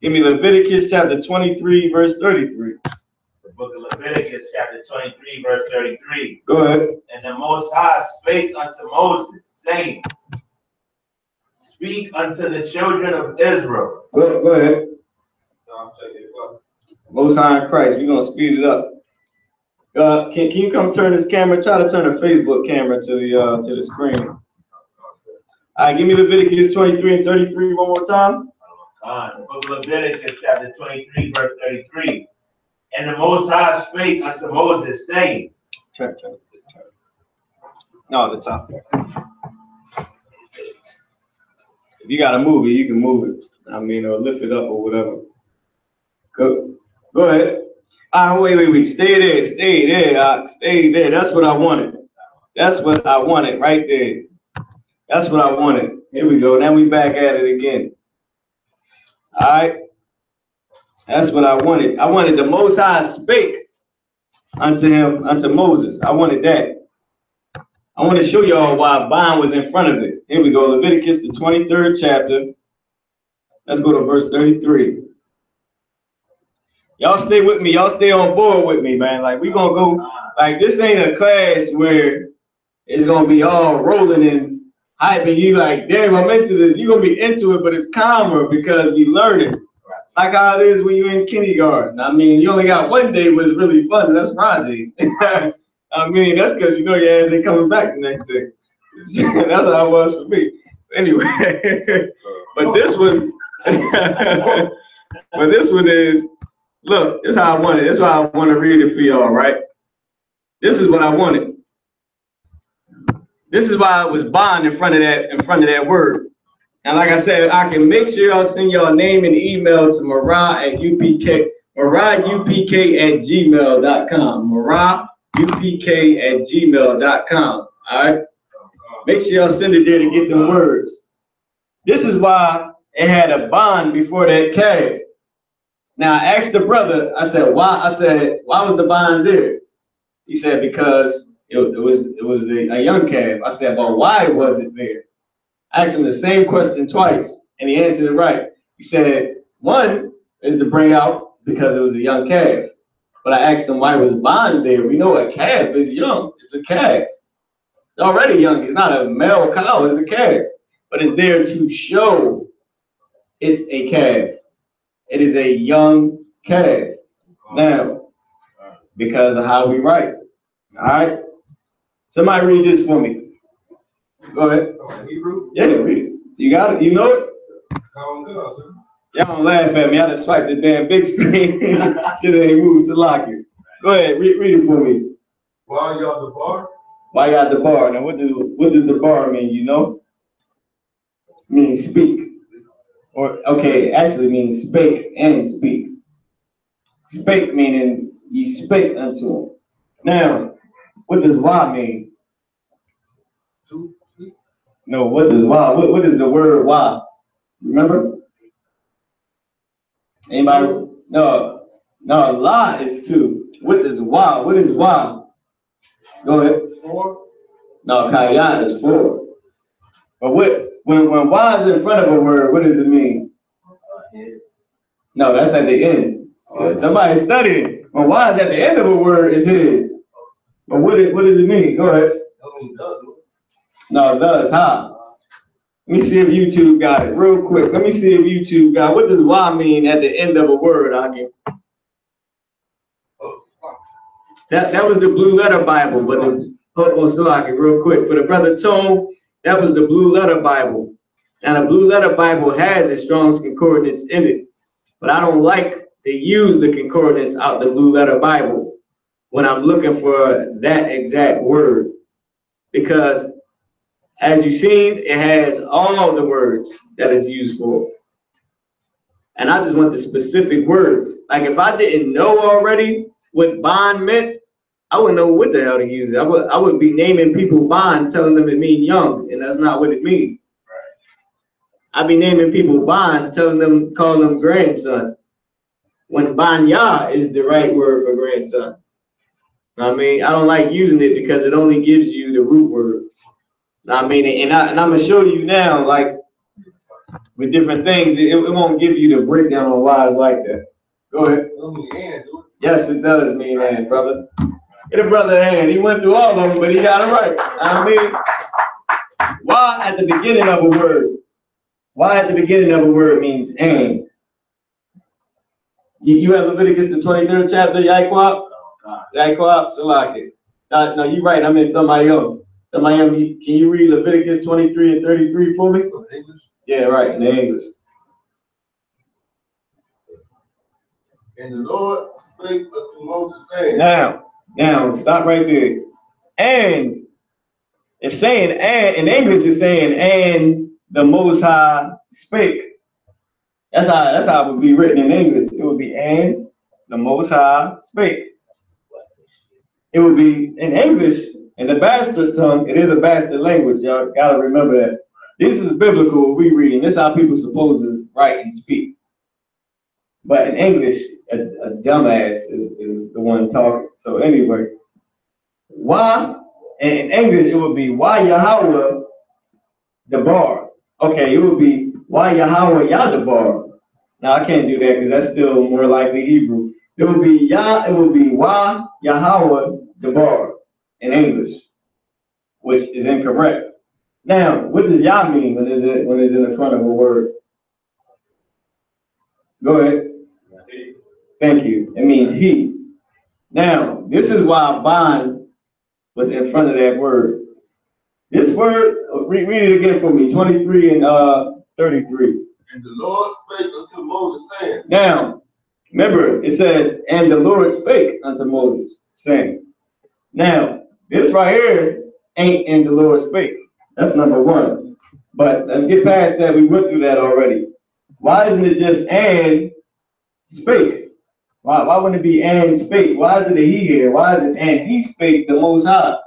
Give me Leviticus chapter 23, verse 33. The book of Leviticus, chapter 23, verse 33. Go ahead. And the Most High spake unto Moses, saying, Speak unto the children of Israel. Go ahead. Most High in Christ. We're going to speed it up. Can you come turn this camera? Try to turn the Facebook camera to the screen. All right, give me Leviticus 23 and 33 one more time. The book of Leviticus, chapter 23, verse 33. And the Most High spake unto Moses, saying, Turn, just turn. No, the top. If you gotta move it, you can move it. I mean, or lift it up or whatever. Go ahead. Wait. Stay there. Stay there. That's what I wanted. That's what I wanted right there. That's what I wanted. Here we go. Now we back at it again. All right. That's what I wanted. I wanted the Most High spake unto Moses. I wanted that. I want to show y'all why bond was in front of it. Here we go. Leviticus, the 23rd chapter. Let's go to verse 33. Y'all stay with me. Y'all stay on board with me, man. Like, we going to go, like, this ain't a class where it's going to be all rolling and hyping you like, damn, I'm into this. You're going to be into it, but it's calmer because we learning. Like how it is when you're in kindergarten. I mean, you only got one day was really fun, and that's Friday. I mean, that's because you know your ass ain't coming back the next day. That's how it was for me. Anyway, but this one, is, look, this is how I want it. This is why I want to read it for y'all, right? This is what I wanted. This is why I was bond in front of that word. And like I said, I can make sure y'all send y'all name and email to marah@UPK, marahupk@gmail.com, marahupk@gmail.com. All right. Make sure y'all send it there to get the words. This is why it had a bond before that calf. Now I asked the brother, I said, why was the bond there? He said, because it was a young calf. I said, well, why was it there? I asked him the same question twice, and he answered it right. He said, one is to bring out because it was a young calf. But I asked him why was bond there. We know a calf is young. It's a calf. It's already young. It's not a male cow. It's a calf. But it's there to show it's a calf. It is a young calf. Now, because of how we write. All right? Somebody read this for me. Go ahead. Hebrew? Yeah, read it. You got it? You know it? Y'all don't laugh at me. I just swiped the damn big screen. Shit ain't moved, so lock it. Go ahead, read it for me. Why y'all the bar? Why y'all the bar? Now, what does the bar mean, you know? It means speak. Or, okay, it actually means spake and speak. Spake meaning ye spake unto him. Now, what does why mean? No, what does why? What is the word why? Remember? Anybody? No, la is two. What is why? What is why? Go ahead. 4. No, kaya is 4. But when why is in front of a word, what does it mean? No, that's at the end. Somebody studying. When why is at the end of a word is his. But what does it mean? Go ahead. No, it does. How? Let me see if YouTube got it real quick. Let me see if YouTube got it. What does why mean at the end of a word, Aki? That was the Blue Letter Bible, but real quick. For the brother Tone, that was the Blue Letter Bible. And the Blue Letter Bible has a Strong's Concordance in it. But I don't like to use the concordance out the Blue Letter Bible when I'm looking for that exact word. Because as you've seen, it has all the words that it's used for. And I just want the specific word. Like if I didn't know already what bond meant, I wouldn't know what the hell to use it. I would be naming people bond, telling them it means young, and that's not what it means. I'd be naming people bond, calling them grandson. when Banya is the right word for grandson. I mean, I don't like using it because it only gives you the root word. I mean, and I'm gonna show you now, like with different things, it won't give you the breakdown on why it's like that. Go ahead. Yes, it does mean and, brother. Get a brother hand. He went through all of them, but he got it right. I mean, why at the beginning of a word? Why at the beginning of a word means and. You have Leviticus the 23rd chapter, I.S.U.P.K? I.S.U.P., Salaki. No, you're right. I'm in Thamayim. Thamayim, can you read Leviticus 23 and 33 for me? English? Yeah, right, in the English. And the Lord spake unto Moses, saying, Now, stop right there. And it's saying, and in English, it's saying, and the Most High spake. That's how it would be written in English. It would be, and the Most High spake. It would be in English, in the bastard tongue. It is a bastard language. Y'all gotta remember that. This is biblical. We reading. This is how people supposed to write and speak. But in English, a dumbass is the one talking. So anyway, why? In English, it would be why Yahweh the bar. Okay, it would be why Yahweh Yadabar. Now I can't do that because that's still more likely Hebrew. It would be why Yahweh the bar in English, which is incorrect. Now, what does Yah mean when it's in the front of a word? Go ahead. Thank you. It means he. Now, this is why Ban was in front of that word. This word, read it again for me, 23 and 33. and the Lord spake unto Moses, saying, Now, remember, it says, and the Lord spake unto Moses, saying. Now, this right here ain't and the Lord spake. That's number one. But let's get past that. We went through that already. Why isn't it just and spake? Why wouldn't it be and spake? Why is it a he here? Why is it and he spake the Most High?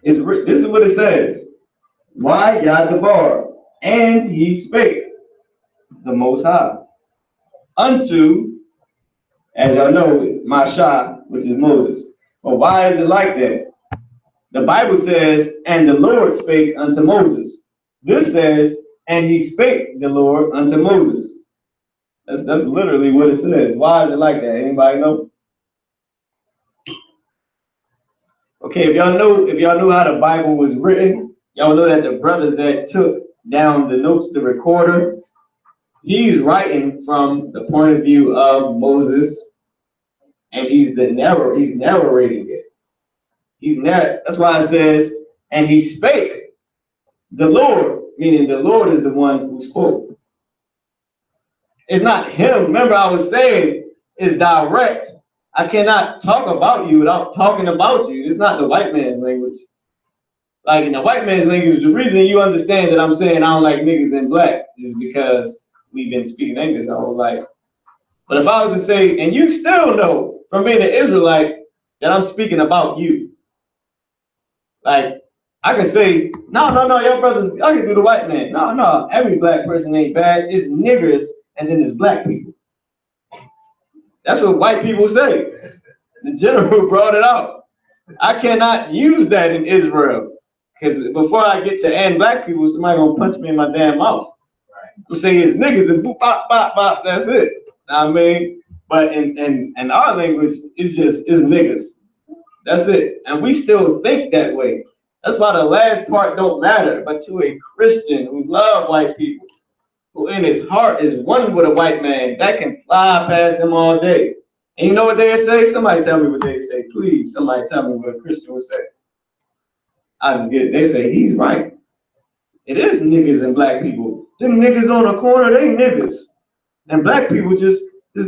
This is what it says. Why Yah the bar? And he spake the Most High unto, as y'all know, Masha, which is Moses. But why is it like that? The Bible says, and the Lord spake unto Moses. This says, and he spake the Lord unto Moses. That's literally what it says. Why is it like that? Anybody know? Okay, if y'all know how the Bible was written, y'all know that the brothers that took down the notes, the recorder, he's writing from the point of view of Moses, and he's narrating it. That's why it says, and he spake the Lord, meaning the Lord is the one who spoke. It's not him. Remember, I was saying it's direct. I cannot talk about you without talking about you. It's not the white man's language. Like in the white man's language, the reason you understand that I'm saying I don't like niggas in black is because we've been speaking English our whole life. But if I was to say, and you still know from being an Israelite that I'm speaking about you, like I can say, no, your brothers, I can do the white man. No, every black person ain't bad. It's niggers and then it's black people. That's what white people say. The general brought it out. I cannot use that in Israel. Because before I get to and black people, somebody gonna punch me in my damn mouth. Right. Say it's niggas and boop, bop, bop, bop, that's it. I mean, but in our language, it's niggas. That's it. And we still think that way. That's why the last part don't matter. But to a Christian who love white people, who in his heart is one with a white man, that can fly past him all day. And you know what they say? Somebody tell me what they say. Please, somebody tell me what a Christian would say. They say, he's right. It is niggas and black people. Them niggas on the corner, they niggas. And black people just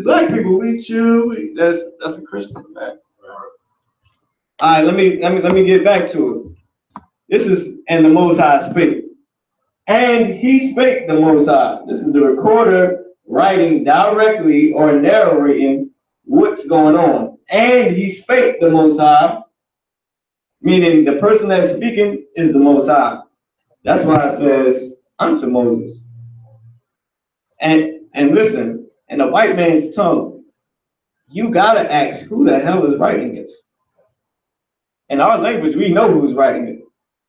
black people, we chill. That's a Christian, man. All right, let me get back to it. This is, and the Most High spake. And he spake the Most High. This is the recorder writing directly or narrating what's going on. And he spake the Most High, meaning the person that's speaking is the Most High. That's why it says unto Moses. And listen, in a white man's tongue, you gotta ask who the hell is writing this. In our language, we know who's writing it.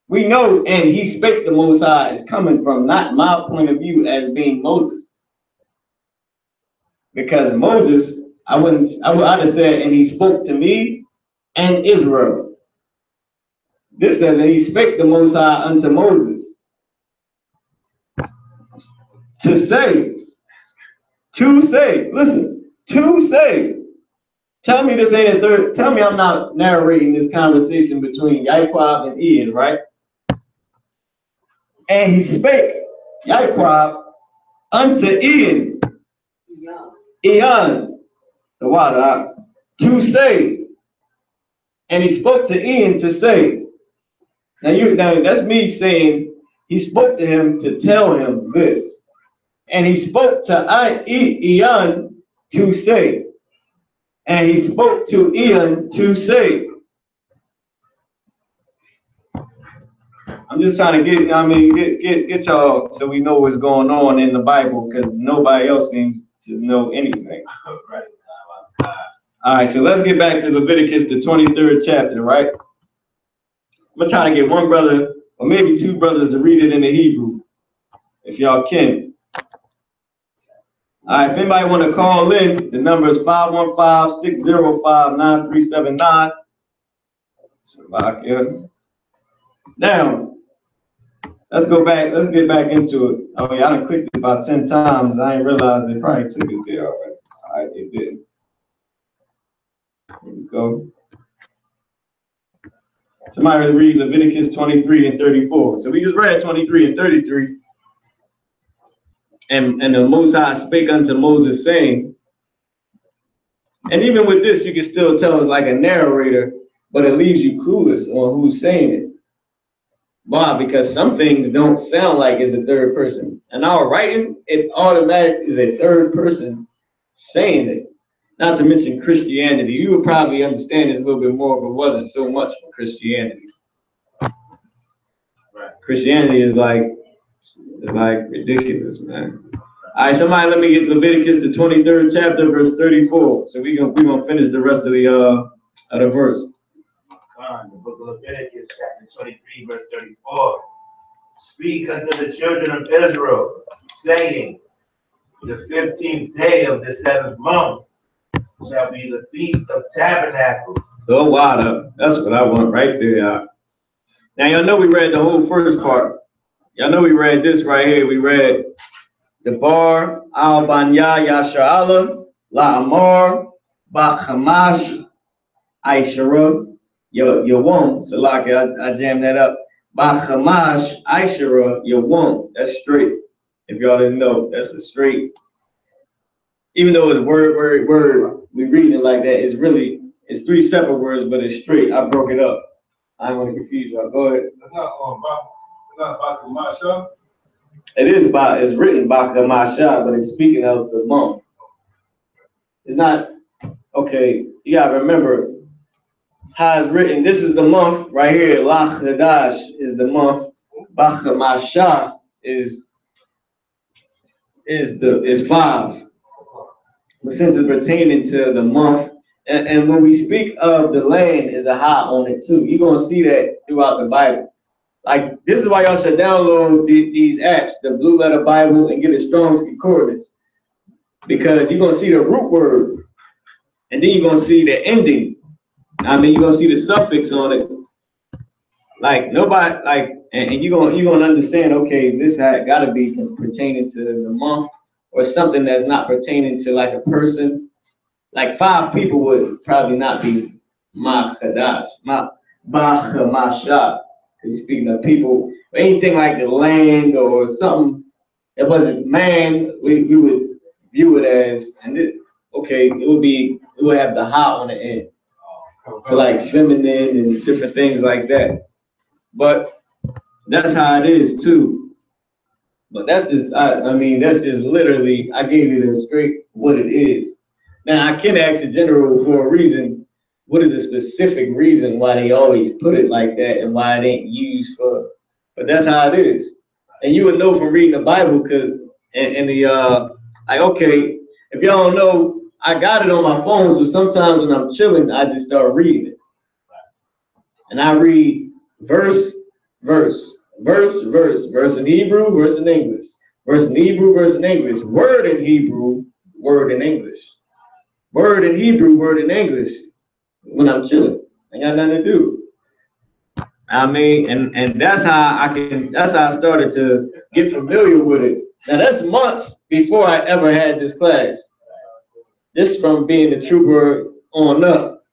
We know, and he spake the Most High is coming from not my point of view as being Moses. Because Moses, I'd have said, and he spoke to me and Israel. This says, and he spake the Most High unto Moses. To say, listen, to say. Tell me this ain't a third, tell me I'm not narrating this conversation between I.S.U.P.K and Ian, right? And he spake, I.S.U.P.K unto Ian, the water, to say. And he spoke to Ian to say. Now that's me saying he spoke to him to tell him this. And he spoke to Ian to say. And he spoke to Ian to say. I'm just trying to get y'all so we know what's going on in the Bible, because nobody else seems to know anything. Right. All right, so let's get back to Leviticus, the 23rd chapter, right? I'm gonna try to get one brother or maybe two brothers to read it in the Hebrew, if y'all can. All right, if anybody want to call in, the number is 515-605-9379. Now, let's go back. Let's get back into it. Oh yeah, I done clicked it about 10 times. I didn't realize it probably took us there already. All right, it did. Here we go. Somebody read Leviticus 23 and 34. So we just read 23 and 33. And the Most High spake unto Moses, saying, and even with this, you can still tell it's like a narrator, but it leaves you clueless on who's saying it. Why? Because some things don't sound like it's a third person. In our writing, it automatically is a third person saying it. Not to mention Christianity. You would probably understand this a little bit more if it wasn't so much for Christianity. Right. Christianity is like, it's like ridiculous, man. All right, somebody let me get Leviticus, the 23rd chapter, verse 34. So we're gonna finish the rest of the verse. The book of Leviticus, chapter 23, verse 34. Speak unto the children of Israel, saying, the 15th day of the 7th month shall be the feast of tabernacles. Oh, wow, that's what I want right there. Now, y'all know we read the whole first part. Y'all know we read this right here. We read the bar al banya yasha'ala la amar bachamash aishara yawon. So like I jammed that up. Bachamash aishara yawon. That's straight. If y'all didn't know, that's a straight. Even though it's word, we read it like that. It's three separate words, but it's straight. I broke it up. I don't want to confuse y'all. Go ahead. It's not Bakamasha. It's written Bakamasha, but it's speaking of the month. It's not, okay, you gotta remember how it's written. This is the month right here. Qadash is the month. Bakamasha is 5. But since it's pertaining to the month, and when we speak of the land, is a high on it too. You're gonna see that throughout the Bible. Like, this is why y'all should download these apps, the Blue Letter Bible, and get a Strong's Concordance. Because you're gonna see the root word, and then you're gonna see the ending. I mean, you're gonna see the suffix on it. Like, nobody, like, and you're gonna understand, okay, this gotta be pertaining to the month, or something that's not pertaining to like a person. Like 5 people would probably not be Ma Qadash, Ma Bachamasha. Speaking of people, anything like the land or something that wasn't man, we would view it as, and it would have the ha on the end. So like feminine and different things like that. But that's how it is too. But that's just, that's just literally, I gave you the straight what it is. Now I can ask the general for a reason. What is the specific reason why they always put it like that and why it ain't used for? But that's how it is. And you would know from reading the Bible, because like, okay, if y'all don't know, I got it on my phone, so sometimes when I'm chilling, I just start reading. And I read verse in Hebrew, verse in English. Verse in Hebrew, verse in English. Word in Hebrew, word in English. Word in Hebrew, word in English. When I'm chilling. I got nothing to do. I mean, and that's how I started to get familiar with it. Now that's months before I ever had this class. This from being a trooper on up.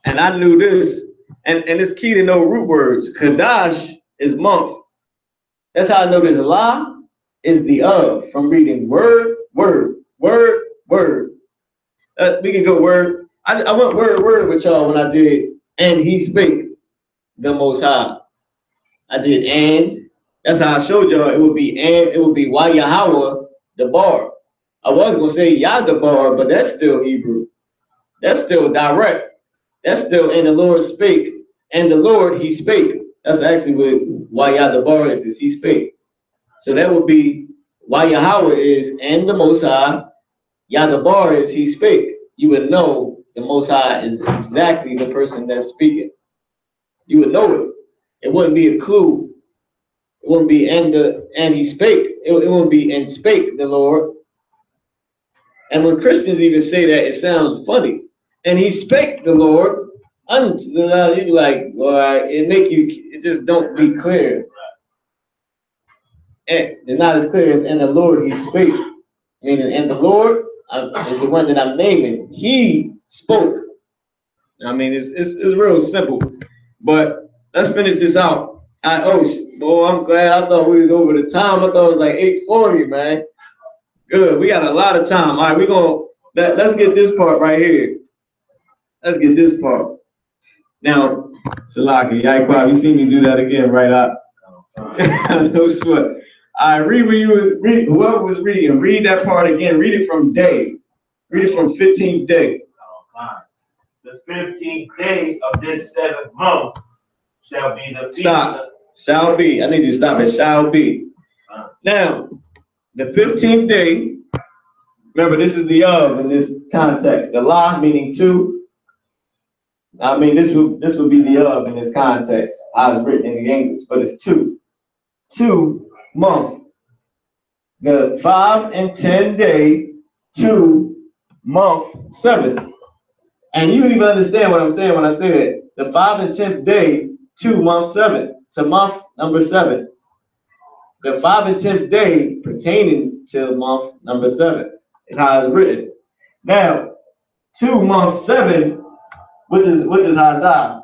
And I knew this, and it's key to know root words. Qadash is month. That's how I know this. La is the of, from reading word. We can go word. I went word with y'all when I did, and he spake the Most High. I did and. That's how I showed y'all it would be and, it would be why Yahweh the bar. I was gonna say Yah the bar, but that's still Hebrew. That's still direct. That's still and the Lord spake, and the Lord he spake. That's actually what why Yah the bar is he spake. So that would be why Yahweh is and the Most High. Yah the bar is he spake. You would know the Most High is exactly the person that's speaking. You would know it. It wouldn't be a clue. It wouldn't be and he spake. It wouldn't be and spake the Lord. And when Christians even say that, it sounds funny. And he spake the Lord unto the Lord. You like, boy, it just don't be clear. And it's not as clear as and the Lord he spake. Meaning, and the Lord is the one that I'm naming. He spoke. I mean, it's real simple. But let's finish this out. Boy, I'm glad. I thought we was over the time. I thought it was like 8:40, man. Good. We got a lot of time. All right, let's get this part right here. Let's get this part. Now, Salaki, Yaquab, you see me do that again, right? No sweat. I read what you read. Whoever was reading, read that part again. Read it from day. Read it from 15th day. The 15th day of this 7th month shall be the feast. Stop. Shall be. I need you to stop at shall be. Now, the 15th day, remember this is the of in this context. The la meaning two. I mean this would be the of in this context. I was written in the English, but it's two. 2 month. The 5 and 10 day, 2 month 7. And you even understand what I'm saying when I say that. The 5 and 10th day, 2 month 7. To month number 7. The 5 and 10th day pertaining to month number 7 is how it's written. Now, 2 month 7, what is Hazah?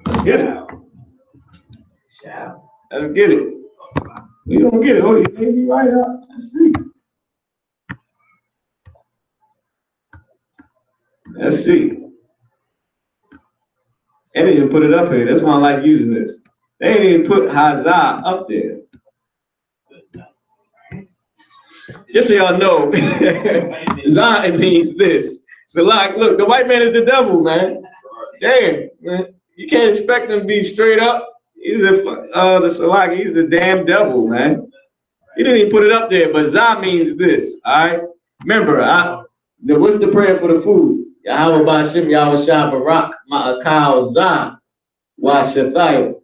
Let's get it. Let's get it. We don't get it. Oh, you made me right up. Let's see. Let's see. They didn't even put it up here. That's why I like using this. They didn't even put Hazah up there. Just so y'all know, Zah means this. So like, look, the white man is the devil, man. Damn, man. You can't expect him to be straight up. He's he's the damn devil, man. He didn't even put it up there, but Zah means this, all right? Remember, what's the prayer for the food? Yahweh Ba'ashem Yahweh Shah Barak Ma'akal Zah Washathayo.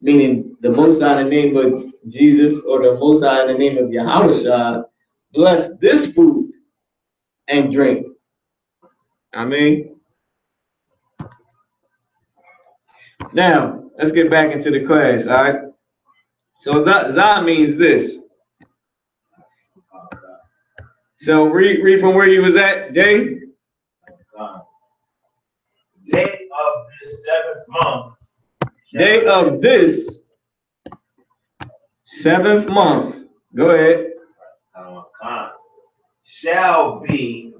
Meaning the Most High in the name of Jesus or the Most High in the name of Yahweh Shah, bless this food and drink. I mean, now let's get back into the class, all right? So Zah means this. So read from where you was at, Day. Day of this 7th month. Day of this 7th month. Go ahead. Shall be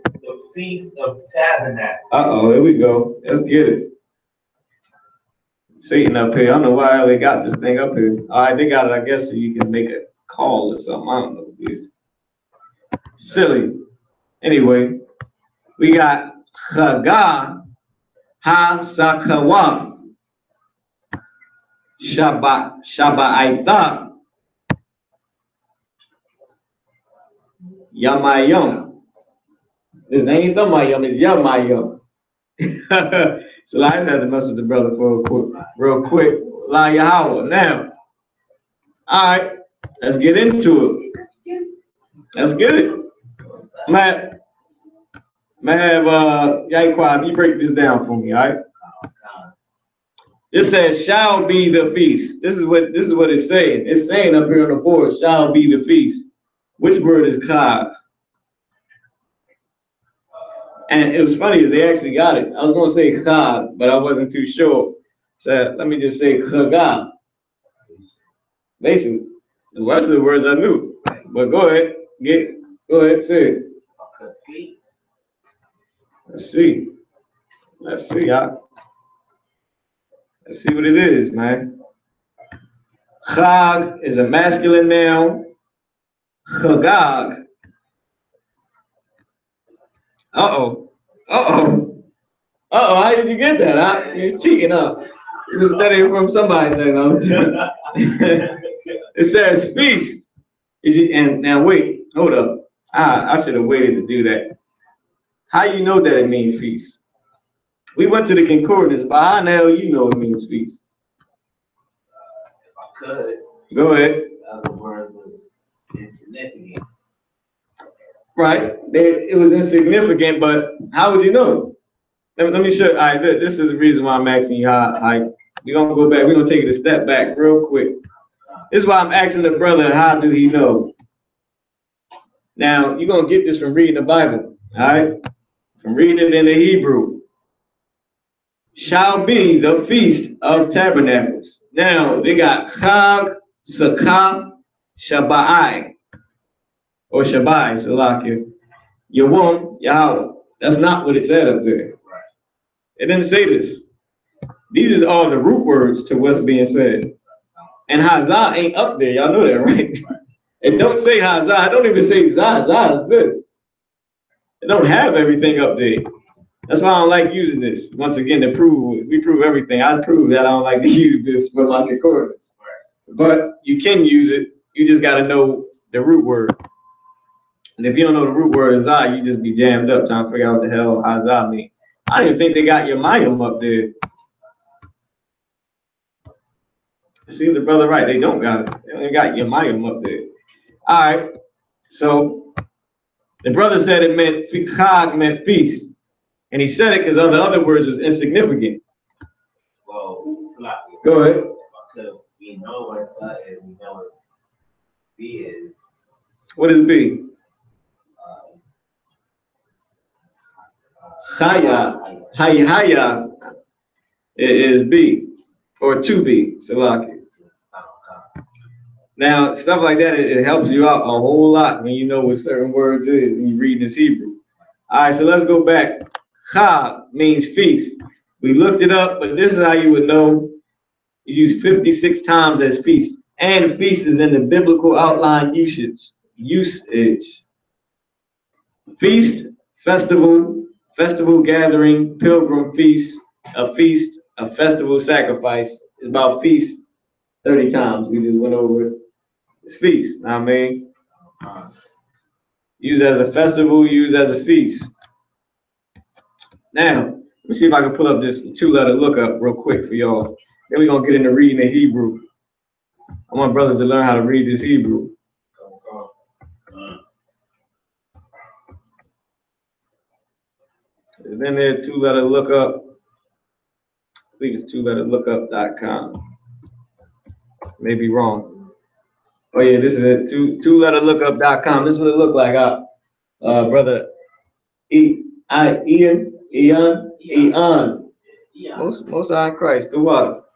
the Feast of Tabernacles. Here we go. Let's get it. Satan up here. I don't know why they got this thing up here. All right, they got it, I guess, so you can make a call or something. I don't know. It's silly. Anyway, we got Chaga Ha-Sakawah Shabbat Aitha Yamayim. His name ain't Yamayim, it's Yamayim. So I just had to mess with the brother for real quick. La Yahweh. Now, all right, let's get into it. Let's get it. Matt, have Yaquab, you break this down for me, all right? It says, shall be the feast. This is what it's saying. It's saying up here on the board, shall be the feast. Which word is Chag? And it was funny, is they actually got it. I was going to say Chag, but I wasn't too sure. So let me just say Chagah. Basically, the rest of the words I knew. But go ahead, go ahead, say it. Let's see. Let's see what it is, man. Chag is a masculine noun. Chagag. Uh-oh, how did you get that? Huh? You're cheating, huh? You were studying from somebody saying, no. It says feast. And now wait, hold up. I should have waited to do that. How you know that it means feast? We went to the concordance, but how the hell you know it means feast? If I could. Go ahead. The other word was insignificant. Right. It was insignificant, but how would you know? Let me show you. All right, this is the reason why I'm asking you how we're going to go back. We're going to take it a step back real quick. This is why I'm asking the brother, how do he know? Now, you're going to get this from reading the Bible, all right? From reading it in the Hebrew. Shall be the Feast of Tabernacles. Now, they got Chag, Sakah, Shabbai, or Shabbai, Salakia, Yawam, Yahweh. That's not what it said up there. It didn't say this. These are all the root words to what's being said. And Hazah ain't up there. Y'all know that, right? It don't say Hazah. It don't even say Zah. Zah is this. It don't have everything up there. That's why I don't like using this. Once again, to prove, we prove everything. I prove that I don't like to use this for my concordance. But you can use it. You just got to know the root word. And if you don't know the root word of Zah, you just be jammed up trying to figure out what the hell Hazah means. I don't even think they got Yamayim up there. See the brother right, they don't got it. They only got Yamayim up there. All right, so the brother said it meant Chag meant feast. And he said it because the other words was insignificant. Well, go ahead. We know what is, we know what B is. What is B? Haya is B, or to be, Salaki. Now, stuff like that, it helps you out a whole lot when you know what certain words is and you read this Hebrew. All right, so let's go back. Chag means feast. We looked it up, but this is how you would know. It's used 56 times as feast. And feast is in the biblical outline usage. Feast, festival gathering, pilgrim feast, a festival sacrifice. It's about feast 30 times. We just went over it. It's feast, know what I mean? Used as a festival, used as a feast. Now, let me see if I can pull up this 2-letter lookup real quick for y'all. Then we're going to get into reading the Hebrew. I want brothers to learn how to read this Hebrew. And then there 2-letter lookup. I think it's 2letterlookup.com. Maybe wrong. Oh yeah, this is it. 2letterlookup.com. This is what it looked like. Brother Ian. Most High in Christ. The what?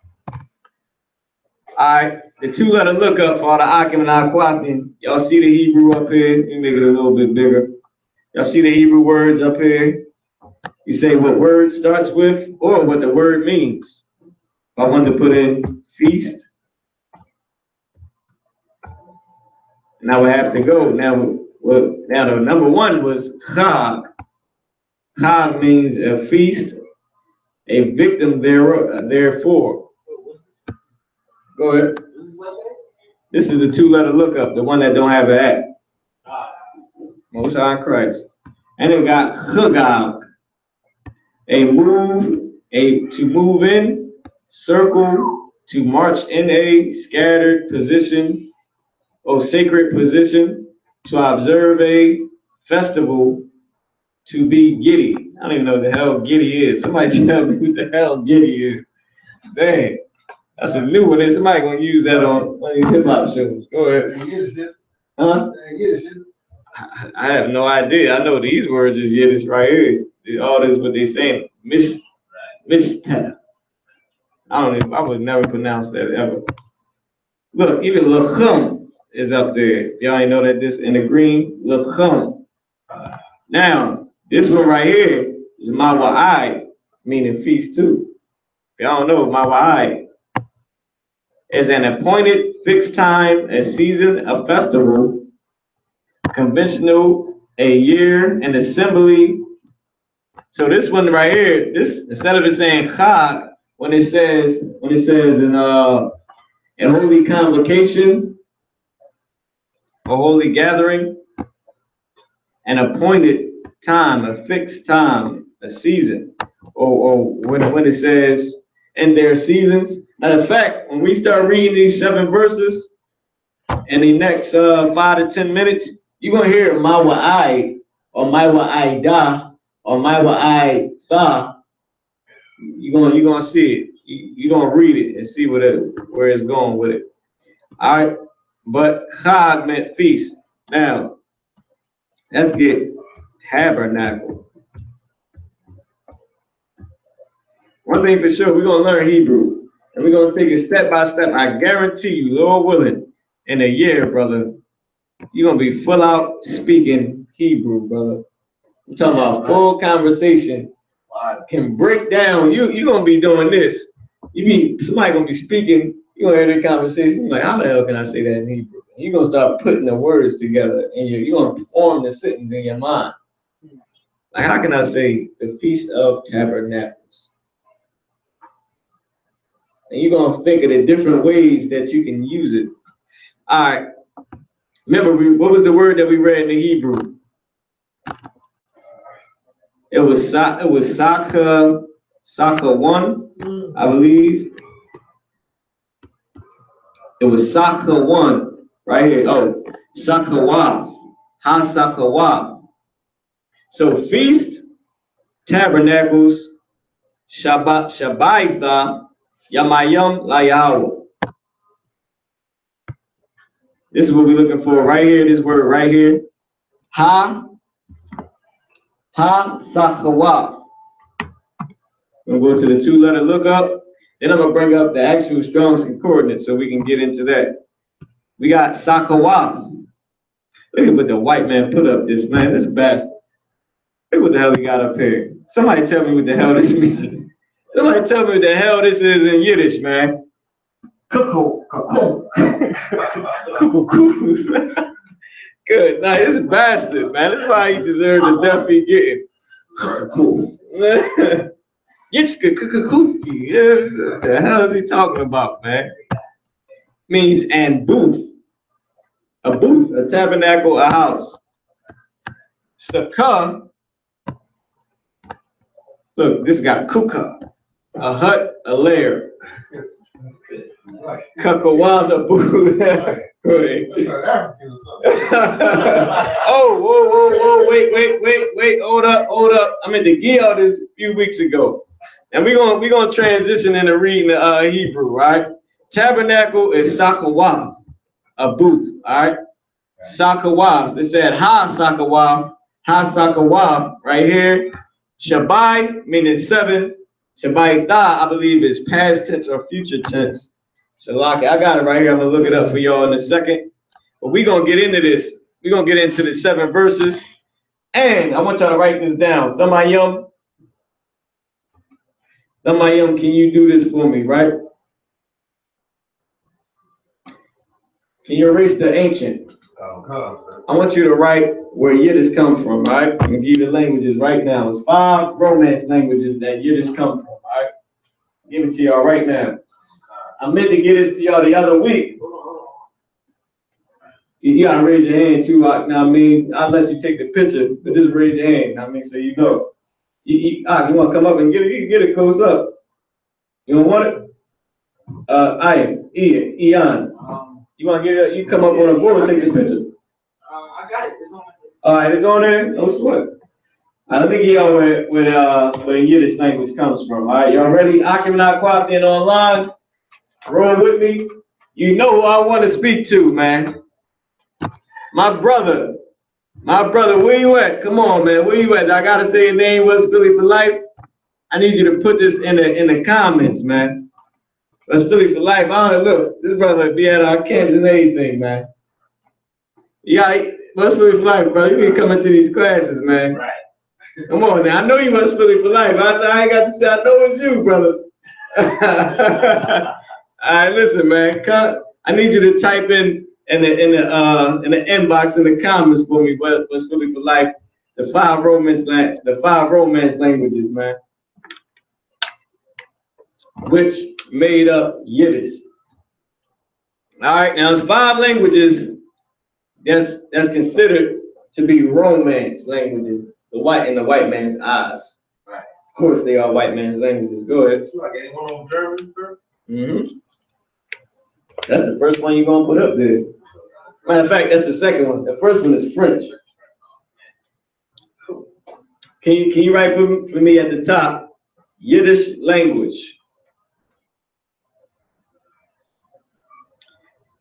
Alright, the 2-letter lookup for all the Akim and Aquafin. Y'all see the Hebrew up here? Let me make it a little bit bigger. Y'all see the Hebrew words up here? You say what word starts with or what the word means. If I wanted to put in feast, and I would have to go. Now the number one was Chag. Chag means a feast, a victim therefore. Go ahead. This is the 2-letter lookup, the one that don't have an at. Most High Christ. And then we got Chagag, to move in, circle, to march in a scattered position or sacred position, to observe a festival, to be giddy. I don't even know what the hell giddy is. Somebody tell me what the hell giddy is. Dang, that's a new one. Somebody gonna use that on these hip hop shows. Go ahead. Huh? I have no idea. I know these words is Yiddish right here. All this what they saying. Mishtab. I would never pronounce that ever. Look, even Lachum is up there. Y'all ain't know that this in the green, Lachum. Now, this one right here is Mawa'ai, meaning feast too. Y'all don't know Mawa'ai is an appointed fixed time, a season, a festival, conventional, a year, an assembly. So this one right here, this instead of it saying Chag, when it says in a holy convocation, a holy gathering, an appointed time, a fixed time, a season, or when it says in their seasons. Matter of fact, when we start reading these 7 verses in the next 5 to 10 minutes, you're gonna hear Mawa'ai or Mawa'ai or Mawa'ai. You're gonna see it. You're gonna read it and see where it's going with it. All right, but Chag meant feast. Now, let's get tabernacle. One thing for sure, we're gonna learn Hebrew, and we're gonna take it step by step. I guarantee you, Lord willing, in a year, brother, you're gonna be full out speaking Hebrew, brother. I'm talking about full conversation. Can break down. You're gonna be doing this. Somebody gonna be speaking. You're gonna hear the conversation. You're like, how the hell can I say that in Hebrew? And you're gonna start putting the words together, and you're gonna form the sentence in your mind. Like, how can I say the Feast of Tabernacles? And you're gonna think of the different ways that you can use it. All right. Remember, what was the word that we read in the Hebrew? It was Saka 1, I believe. It was Saka 1 right here. Oh, Sakawa, Ha-Sakawa. So feast, tabernacles, Shabaitha, Yamayam Layawa. This is what we're looking for right here. This word right here. Ha-Sakawa. I'm going to go to the 2-letter lookup. Then I'm going to bring up the actual Strong's Concordance so we can get into that. We got Sakawa. Look at what the white man put up this bastard. Look what the hell he got up here. Somebody tell me what the hell this means. Somebody tell me what the hell this is in Yiddish, man. Good. Now this bastard, man. This is why he deserves the death he getting. What the hell is he talking about, man? Means and booth. A booth, a tabernacle, a house. Sukkah. Look, this got kuka. A hut, a lair. Kakawada booth. Oh, whoa, wait, hold up. I meant to give y'all this a few weeks ago. And we're gonna transition into reading the Hebrew, right? Tabernacle is Sakawa, a booth, all right? Sakawa, they said Ha-Sakawa, right here. Shabai, meaning 7. Shabai Da, I believe, is past tense or future tense. Shalaki, I got it right here. I'm gonna look it up for y'all in a second. But we're gonna get into this. We're gonna get into the 7 verses. And I want y'all to write this down. Damayum, can you do this for me, right? Can you erase the ancient? I want you to write where Yiddish comes from, right? I'm gonna give you the languages right now. It's 5 Romance languages that Yiddish comes from, all right? Give it to y'all right now. I meant to get this to y'all the other week. You gotta raise your hand too. Now, I mean, I'll let you take the picture, but just raise your hand. I mean, so you know. You want to come up and get it? You can get it close up. You don't want it? Ian. You want to get it? You come up on the board and take the picture. I got it. It's on. All right, it's on there. No sweat. All right, let me get y'all where the Yiddish language comes from. All right, y'all ready? Akim not quafting online. Roll with me. You know who I want to speak to, man. My brother, where you at? Come on, man, where you at? I gotta say your name. What's Philly for life? I need you to put this in the comments, man. What's Philly for life? Look, this brother be at our camps and everything, man. Yeah, what's Philly for life, brother? You need to come into these classes, man. Right. Come on, now. I know you must Philly for life. I ain't got to say I know it's you, brother. All right, listen, man. I need you to type in the inbox in the comments for me. What's Philly for life? The five romance languages, man, which made up Yiddish. All right, now it's 5 languages that's considered to be romance languages. The white man's eyes. Right. Of course, they are white man's languages. Go ahead. Like anyone on German, sir? That's the first one you're gonna put up there. Matter of fact, that's the second one. The first one is French. Can you write for me at the top, Yiddish language?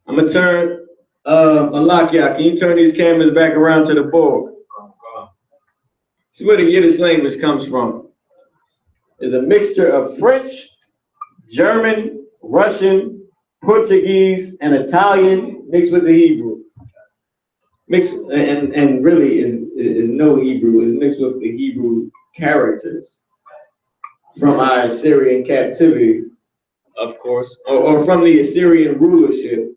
I'm gonna turn Malakia. Can you turn these cameras back around to the board? See where the Yiddish language comes from. It's a mixture of French, German, Russian, Portuguese, and Italian mixed with the Hebrew. Mixed and really is no Hebrew. It's mixed with the Hebrew characters from our Assyrian captivity, of course, or from the Assyrian rulership.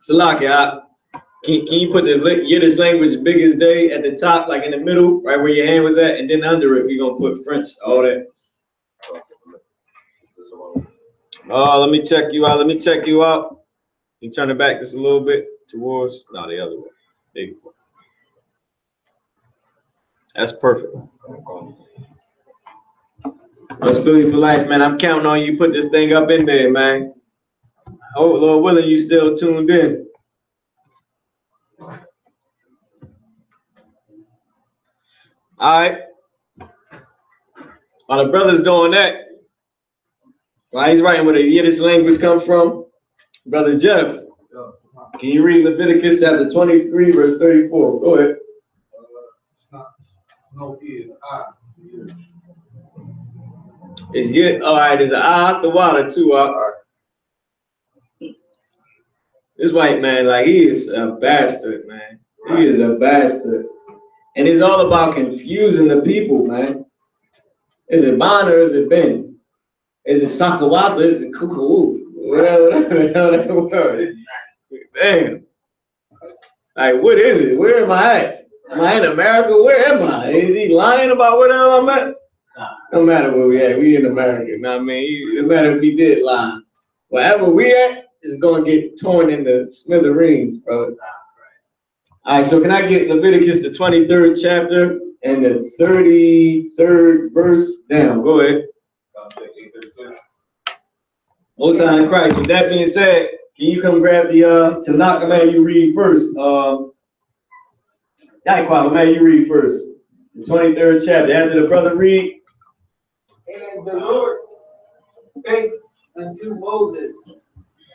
Salakia, can you put the Yiddish language big as day at the top, like in the middle, right where your hand was at, and then under it, we're going to put French, all that. Oh, let me check you out. You turn it back just a little bit towards, no, the other way. There you go. That's perfect. That's Philly for life, man. I'm counting on you. Put this thing up in there, man. Oh, Lord willing, you still tuned in. All right. While the brother's doing that, while he's writing where the Yiddish language comes from, Brother Jeff, can you read Leviticus chapter 23, verse 34? Go ahead. It's no E, it's I. It's Yid. All right, there's an I out the water too. This white man, like, he is a bastard, man. He is a bastard. And it's all about confusing the people, man. Is it Ban or is it Ben? Is it Sakawata? Is it Kuku? Whatever. Damn. Like, what is it? Where am I at? Am I in America? Where am I? Is he lying about where the hell I'm at? No matter where we at, we in America. You know what I mean? No matter if he did lie. Wherever we at is going to get torn into smithereens, bro. All right, so can I get Leviticus, the 23rd chapter and the 33rd verse down? Go ahead. Most High in Christ. With that being said, can you come grab the Tanakh, man? You read first. Yaquan, man, you read first. The 23rd chapter. After the brother read. And the Lord spake unto Moses,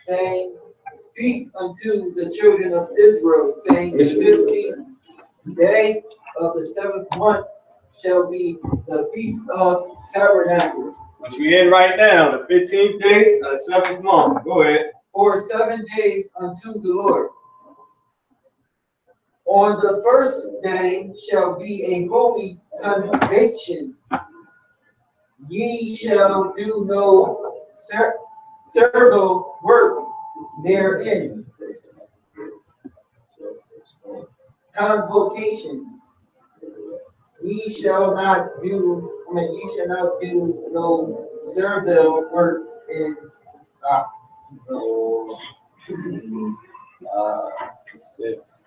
saying, speak unto the children of Israel, saying, the 15th day of the 7th month shall be the Feast of Tabernacles. Which we in right now, the 15th day of the 7th month. Go ahead. For 7 days unto the Lord. On the first day shall be a holy convocation. Ye shall do no servile work therein. Convocation. Ye shall not do no servile work in 6.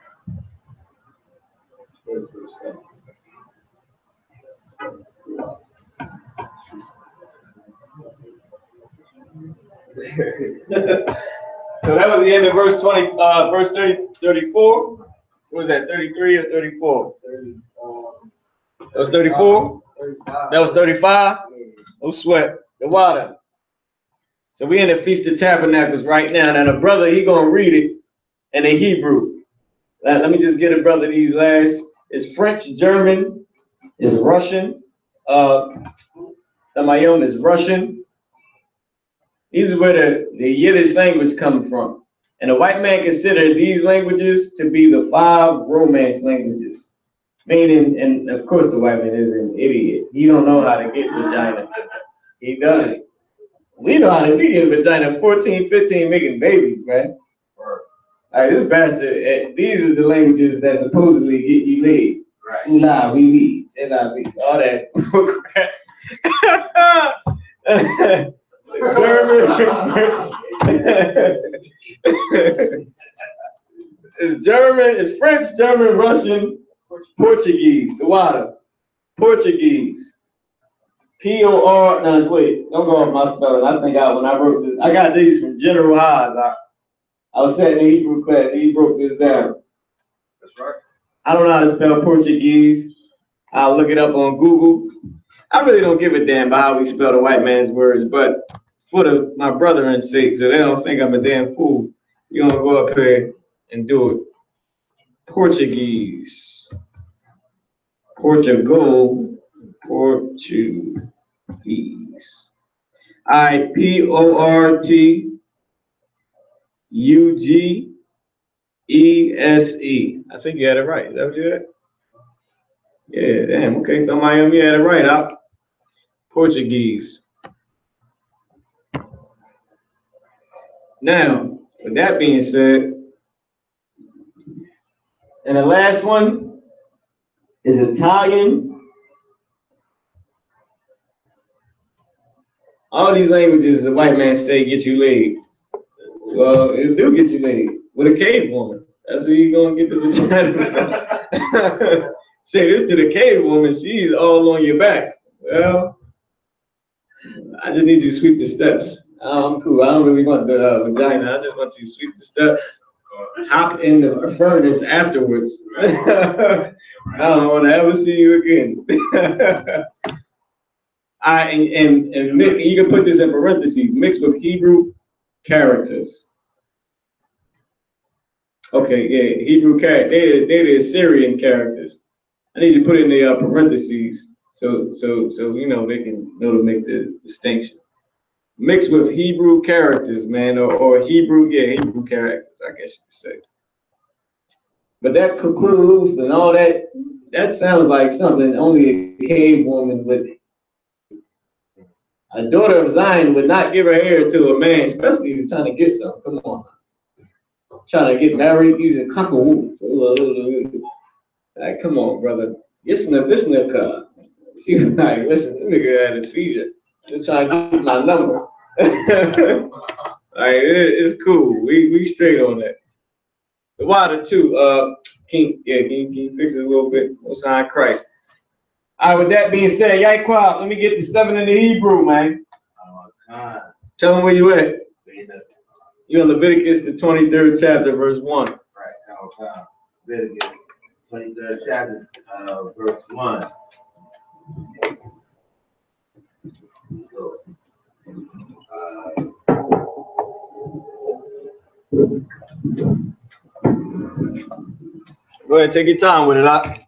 So that was the end of verse 20, verse 34. What was that, 33 or 34? 30, That was 34? 35. That was 35? No sweat. The water. So we in the Feast of Tabernacles right now. Now the brother, he gonna read it in the Hebrew. Let me just get a brother these last. It's French, German, it's Russian. The Mayom is Russian. These are where the Yiddish language comes from. And the white man considered these languages to be the 5 Romance languages. Meaning, and of course the white man is an idiot. He don't know how to get vagina. He doesn't. We know how to get vagina 14, 15 making babies, man. All right, this bastard, these are the languages that supposedly get you laid. Right. Ula, wee, c'est la vie, all that. It's German, it's French, German, Russian, Portuguese, the water. Portuguese. P-O-R, no, wait, don't go off my spelling. I think when I wrote this, I got these from General Haas. I was sitting in Hebrew class, he broke this down. That's right. I don't know how to spell Portuguese. I'll look it up on Google. I really don't give a damn about how we spell the white man's words, but for my brethren's sake, so they don't think I'm a damn fool, you're gonna go up here and do it. Portuguese. Portugal. Portuguese. I-P-O-R-T-U-G-E-S-E. I think you had it right. Is that what you had? Yeah, damn, okay. So Miami had it right out. Portuguese. Now, with that being said, and the last one is Italian. All these languages the white man say get you laid. Well, it do get you laid with a cave woman. That's where you gonna get the vagina. Say this to the cave woman, she's all on your back. Well, I just need you to sweep the steps. I'm cool. I don't really want the vagina. I just want you to sweep the steps. Hop in the furnace afterwards. I don't want to ever see you again. And you can put this in parentheses, mixed with Hebrew characters. Okay, yeah, Hebrew characters. They're the Assyrian characters. I need you to put in the parentheses so you know they can know to make the distinction. Mixed with Hebrew characters, man, or Hebrew characters, I guess you could say. But that cuckoo and all that sounds like something only a cave woman would. A daughter of Zion would not give her hair to a man, especially if you're trying to get some. Come on. Trying to get married using cuckoo. Like, come on, brother. This nigga. She was like, listen, this nigga had a seizure. Just trying to get my number. Like, it's cool. We straight on that. The water too. Can you fix it a little bit? Most High Christ. All right. With that being said, Yai-Kwab, let me get the 7 in the Hebrew, man. Tell them where you at. You're in Leviticus, the 23rd chapter, verse 1. Right. Leviticus, 23rd chapter, verse 1. Go ahead, take your time with it, Doc.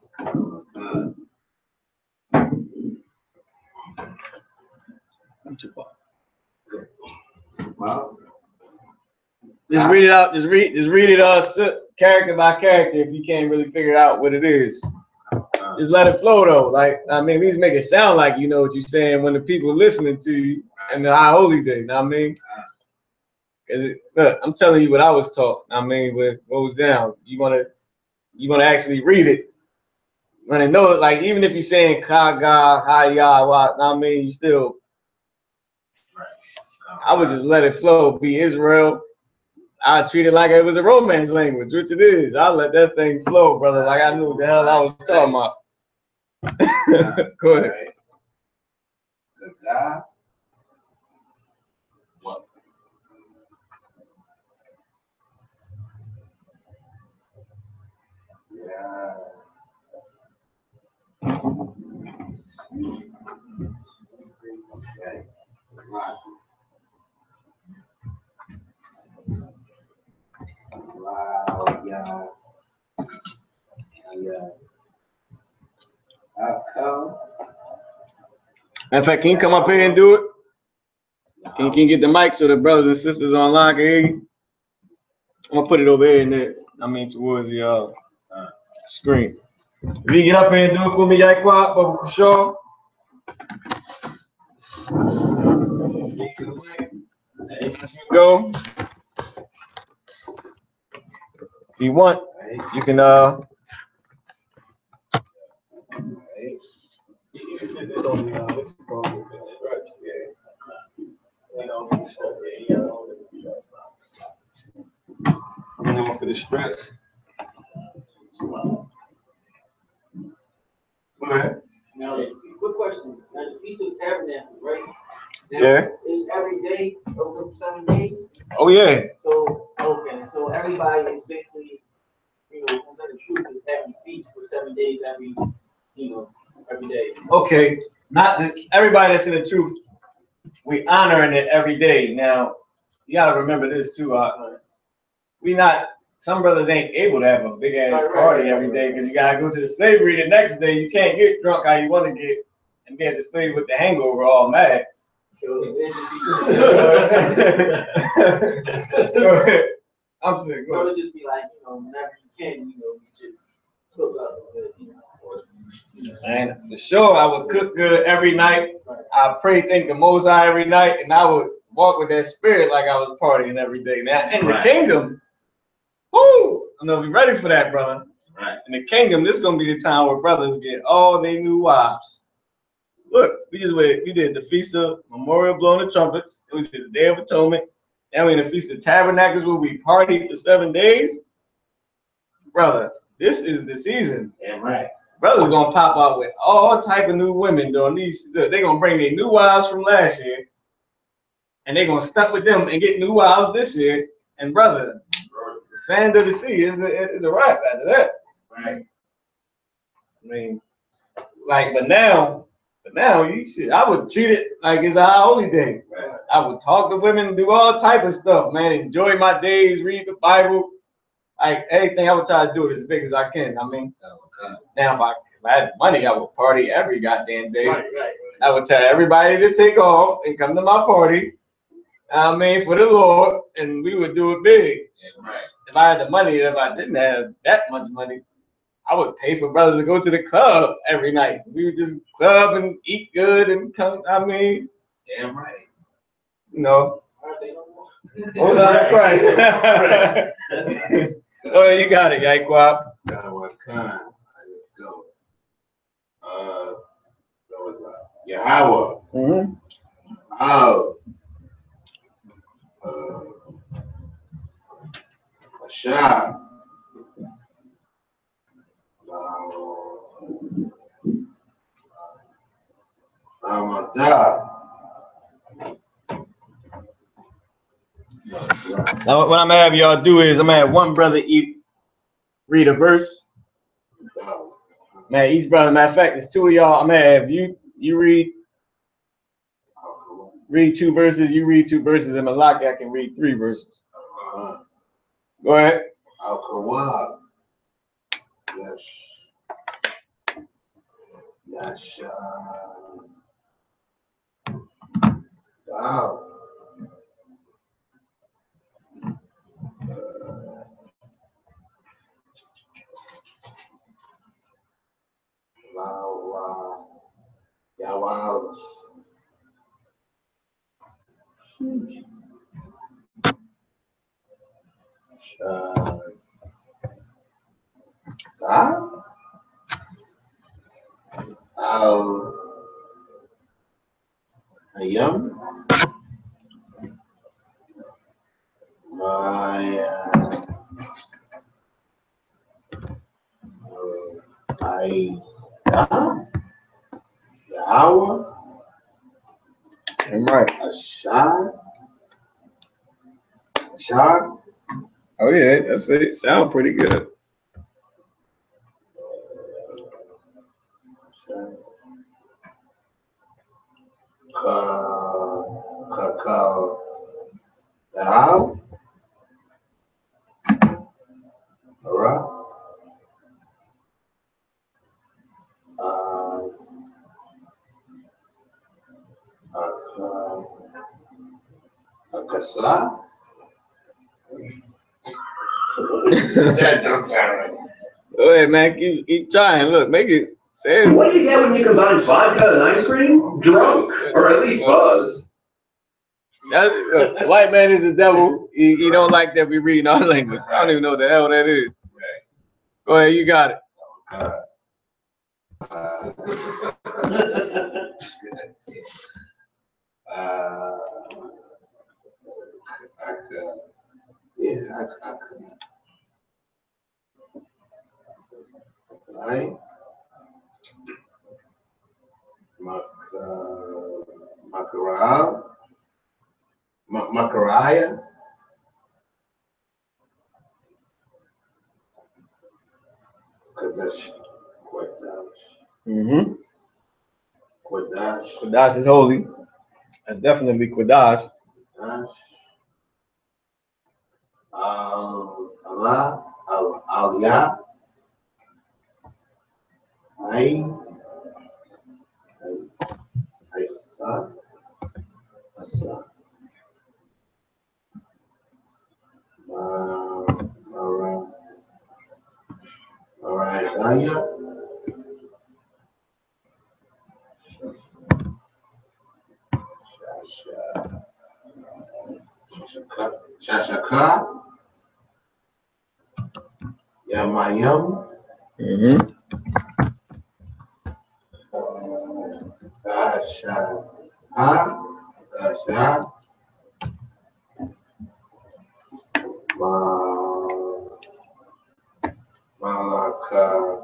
Well, Just read it out. Just read it character by character if you can't really figure out what it is. Just let it flow though. Like, I mean, at least make it sound like you know what you're saying when the people are listening to you in the high holy day. Know what I mean? Look, I'm telling you what I was taught. I mean, what was down. You wanna actually read it. When they know it, like even if you're saying Kaga, Haya, what I mean, you still I would just let it flow. Be Israel. I treat it like it was a romance language, which it is. I let that thing flow, brother. Like I knew what the hell I was talking about. Go ahead. The guy. What? Yeah. Okay. Right. Wow, yeah. Yeah. In fact, can you come up here and do it? Can you get the mic so the brothers and sisters online can hear you? I'm gonna put it over here in there. I mean towards the screen. If you get up here and do it for me, Yaikwap, Baba Kushaw. Go. If you want, you can you can sit this on the for the stretch. Go ahead. Now, quick question. Now, the Feast of Tabernacles, right? Now, Yeah. Is every day of the 7 days? Oh yeah. So, okay. So everybody is basically, who's in the truth is having feast for 7 days every day. Okay. Not everybody that's in the truth. We honoring it every day. Now, you gotta remember this too. Some brothers ain't able to have a big ass party every day because you gotta go to the slavery the next day. You can't get drunk how you want to get and be at the slave with the hangover all mad. So it just be I'm saying, so it'll just be like, whenever you can, you just cook up And for sure, I would cook good every night. I pray, thank the Most High every night, and I would walk with that spirit like I was partying every day. Now, in the kingdom, whoo, I'm gonna be ready for that, brother. Right. In the kingdom, this is gonna be the time where brothers get all their new wives. Look, we did the Feast of Memorial blowing the trumpets, and we did the Day of Atonement, and we in the Feast of Tabernacles where we party for 7 days. Brother, this is the season. Yeah, right. Brothers gonna pop out with all type of new women during these. They're gonna bring their new wives from last year, and they're gonna stuck with them and get new wives this year. And brother, the sand of the sea is a wrap after that. Right. I mean, but now you should. I would treat it like it's a holy day. Right. I would talk to women, do all type of stuff, man. Enjoy my days, read the Bible. Like anything, I would try to do it as big as I can. I mean, now if I had money, I would party every goddamn day. Right. I would tell everybody to take off and come to my party. I mean, for the Lord, and we would do it big. Yeah, right. If I had the money, if I didn't have that much money, I would pay for brothers to go to the club every night. We would just club and eat good and come. I mean, Damn right. What's on Christ? Oh, you got it, Yaikwap. What kind? I just go. What was that? Yahweh. Mm-hmm. Oh. Shah. Now, what I'm gonna have y'all do is I'm gonna have one brother read a verse. Man, each brother. Matter of fact, there's 2 of y'all. I'm gonna have you read 2 verses. You read 2 verses, and Malaki can read 3 verses. Go ahead. Al-Kawab. Yes. Wow. Wow. I.S.U.P.K. Yahweh, I'm right. Ashai. Oh yeah, that's it. Sound pretty good. Akasa. That don't sound right. Go ahead, man. Keep trying. Look, make it say it. What do you get when you combine vodka and ice cream? Drunk, or at least buzz. The white man is the devil. He don't like that we reading our language. I don't even know what the hell that is. Go ahead, you got it. I could. Right? Makariah. Qadash. Qadash. Qadash is holy. That's definitely Qadash. Qadash. Allah. Aliyah. I.S.U.P.K. Shashaka. Yamayam. Malaka.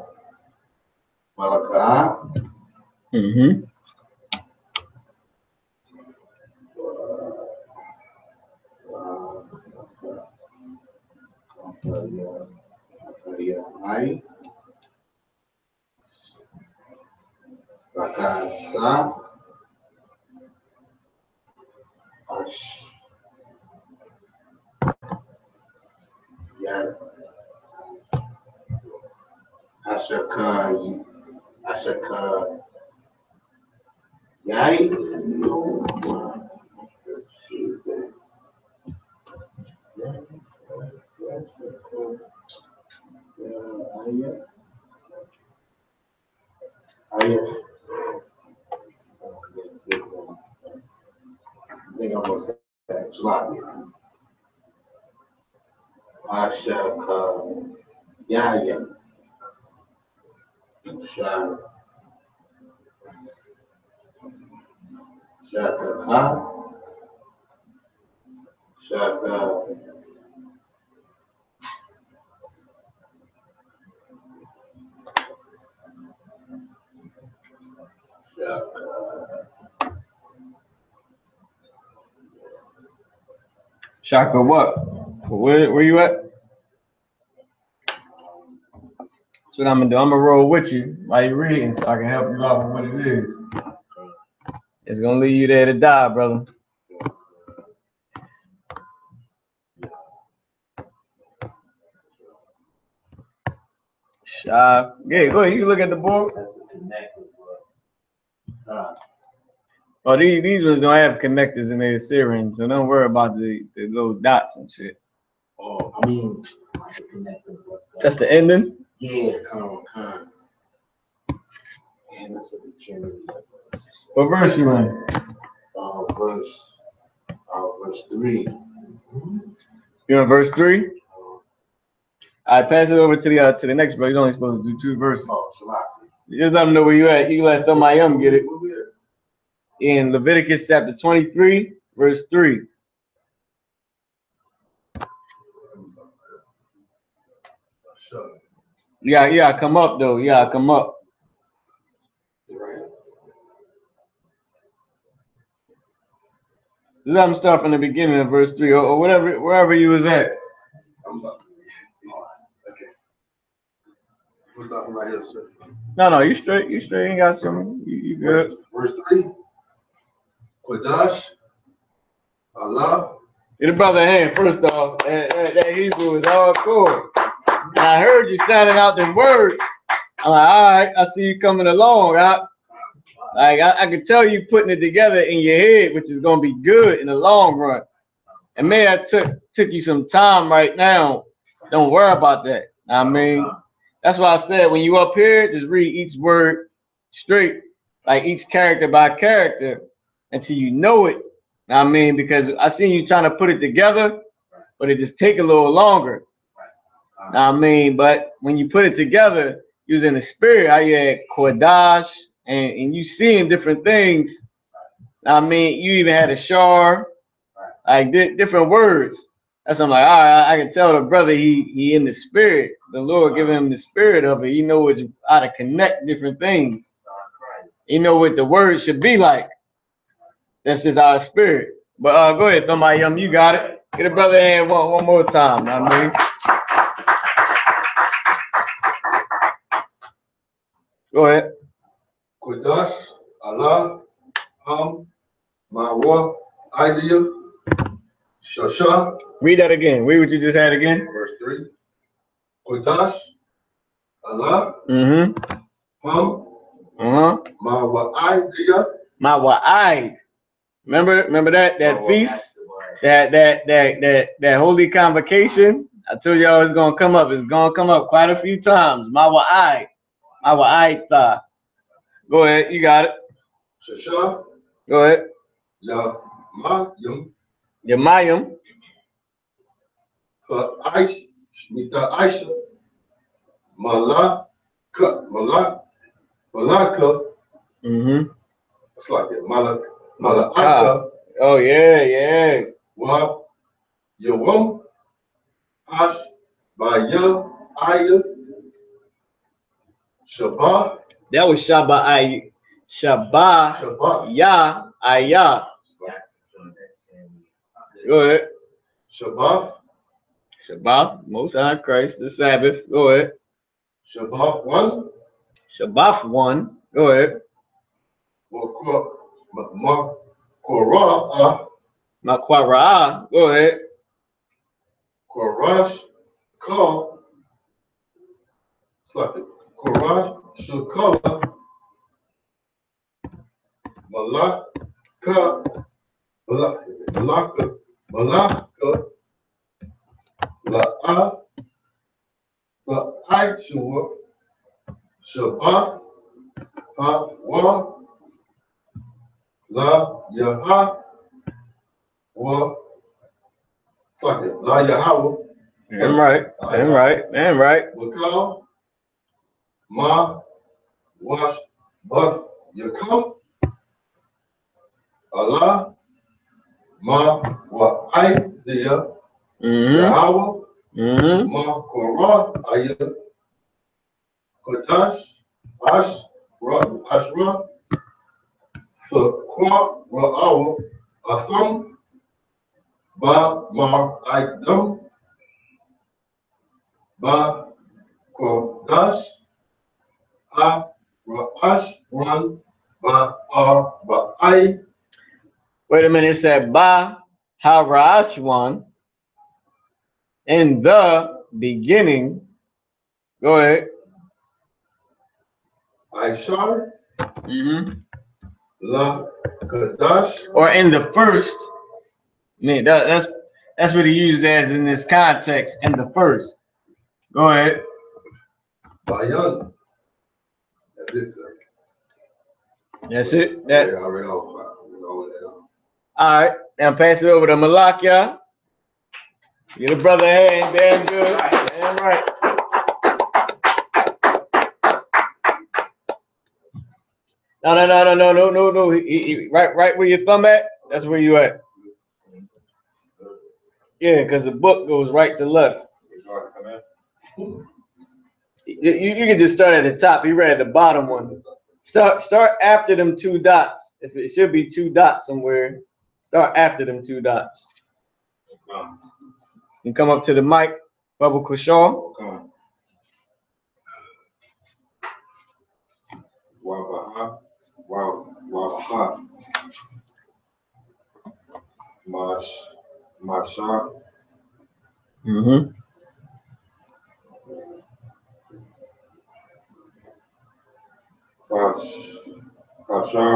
Rakasa. Ashaka. Yai. I think I'm going to say sloppy. Ashaka. Yaya. Shaka. Shaka. Shaka what? Where you at? That's what I'm gonna do. I'm gonna roll with you while you're reading so I can help you out with what it is. It's gonna leave you there to die, brother. Yeah, go ahead. You can look at the board. Oh, these ones don't have connectors in their Syrian, so don't worry about the little dots and shit. Oh, I mean, That's the ending? yeah, kind. And that's the beginning. What verse you in? Verse 3. You in verse 3? I pass it over to the next bro. He's only supposed to do 2 verses. Oh, Shalak. Just let him know where you at. You can let Thomayim get it. In Leviticus chapter 23, verse 3. Yeah, come up though. Yeah, come up. Let me start from the beginning of verse 3 or whatever, wherever you was at. I'm sorry. Okay. We're talking right here, sir. No, you straight. You straight. You ain't got something. You good. Verse 3. Qadash, Allah. Get a brother hand. First off, that Hebrew is hardcore. And I heard you sounding out them words. I'm like, all right, I see you coming along. I could tell you putting it together in your head, which is gonna be good in the long run. And may I took you some time right now. Don't worry about that. I mean, that's why I said when you up here, just read each word straight, like each character by character, until you know it. I mean, because I seen you trying to put it together, but it just take a little longer. I mean, but when you put it together, you was in the spirit, how you had Qadash, and you seeing different things. I mean, you even had a shar, like different words. That's why I'm like, all right, I can tell the brother he in the spirit. The Lord giving him the spirit of it. He knows how to connect different things. He know what the word should be like. That's just our spirit. But go ahead, somebody, you got it. Get a brother hand one more time. I mean, go ahead. Qadash, Allah, Mawa, Idea, Shasha. Read that again. Read what you just had again. Verse 3. Qadash, Allah, Mawa, Idea. Mawa'id. Remember that feast, that holy convocation. I told y'all it's gonna come up. It's gonna come up quite a few times. Mawa'id tha. Go ahead, you got it. Shasha. Go ahead. Yamayim. Aisha. Malaka. It's like that. Malaka. Oh yeah. Wa Yawam. Ash. Baya. Aya. Shabbat. That was Shabbat. Shabbat. Ya. Ayah. Go ahead. Shabbat. Most High Christ, the Sabbath. Go ahead. Shabbat 1. Shabbat 1. Go ahead. Makwara. Go ahead. Qarash. Call. Qarash. Shukala. Malaka. La'a. La'aishua. Shabbat. Ha-wa. La Yaha. Wa. La Yahweh. Damn right. Wakal. Ma. Wash. Bath. Yakam. Allah. Ma. Wa. Idea. Yahweh. Ma. Korah. Ayah. Qadash. Ashra. Kwa. Ra'awa. Atham. Ba. Mar. Idam. Ba. Qadash. Ra'ash. Ran. Ba. Ar. Ba. I. Wait a minute, it said Ba Harashwan in the beginning. Go ahead. Aishar. La Qadash. Or in the first. I mean, that's what he used as in this context, in the first. Go ahead. Bayan. That's it, sir. That's it. Yeah, I read all 5. All right, now pass it over to Malakia. Get a brother hand, damn good. Damn right. No. Right where your thumb at, that's where you at. Yeah, because the book goes right to left. You can just start at the top. He read the bottom one. Start after them 2 dots. If it should be 2 dots somewhere. Start after them 2 dots. You come up to the mic, Bubba Kushaw. Masha. Kasha.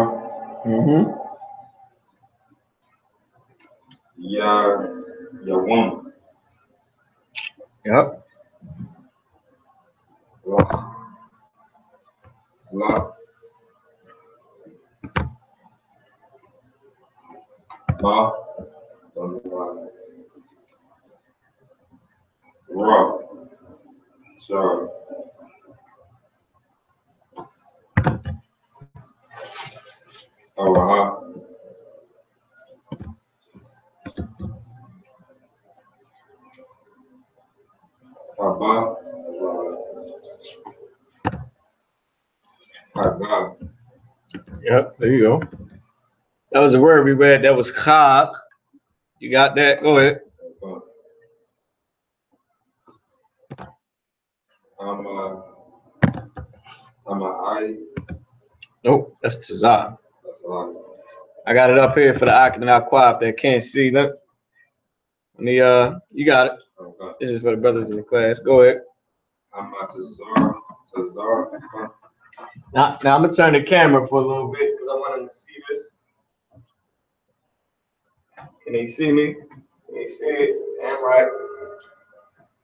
Yawun. Yep. La. Ma. Ra. Sorry. Yep, there you go. That was the word we read. That was chag. You got that? Go ahead. I. Nope, that's tazah. I got it up here for the Ak and Al-Quab that can't see. Look. You got it. This is for the brothers in the class. Go ahead. Now I'm gonna turn the camera for a little bit because I want them to see this. Can they see me? Can they see it? Damn right.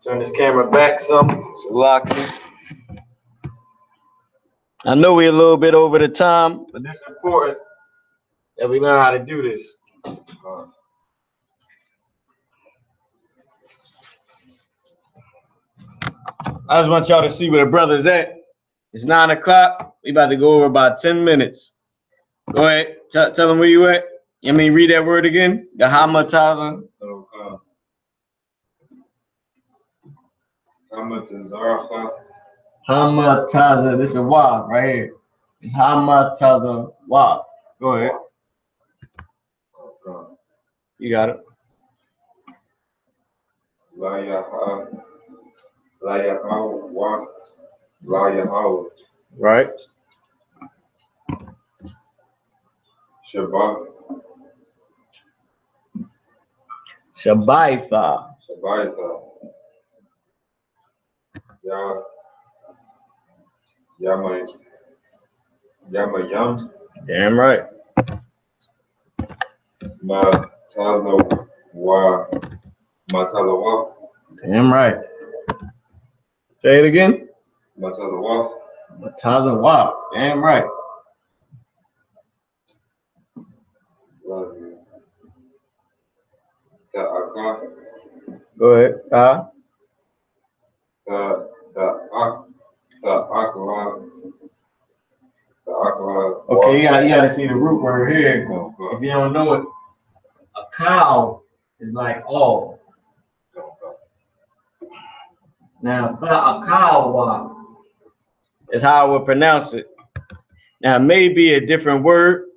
Turn this camera back some. It's locked in. I know we're a little bit over the time, but this is important that we learn how to do this. I just want y'all to see where the brother's at. It's 9 o'clock. We about to go over about 10 minutes. Go ahead. Tell them where you at. I mean, read that word again. Gahamataza. Hamataza. This is a wa right here. It's Hamataza wa. Go ahead. You got it. Right. Shabaitha. Yam. Damn right. Mataza wa. Damn right. Say it again. Mataza wa. Mataza wa. Damn right. Go ahead. Okay, you gotta see the root word here. If you don't know it, a cow is like all. Now, a cow is how I would pronounce it. Now, it may be a different word,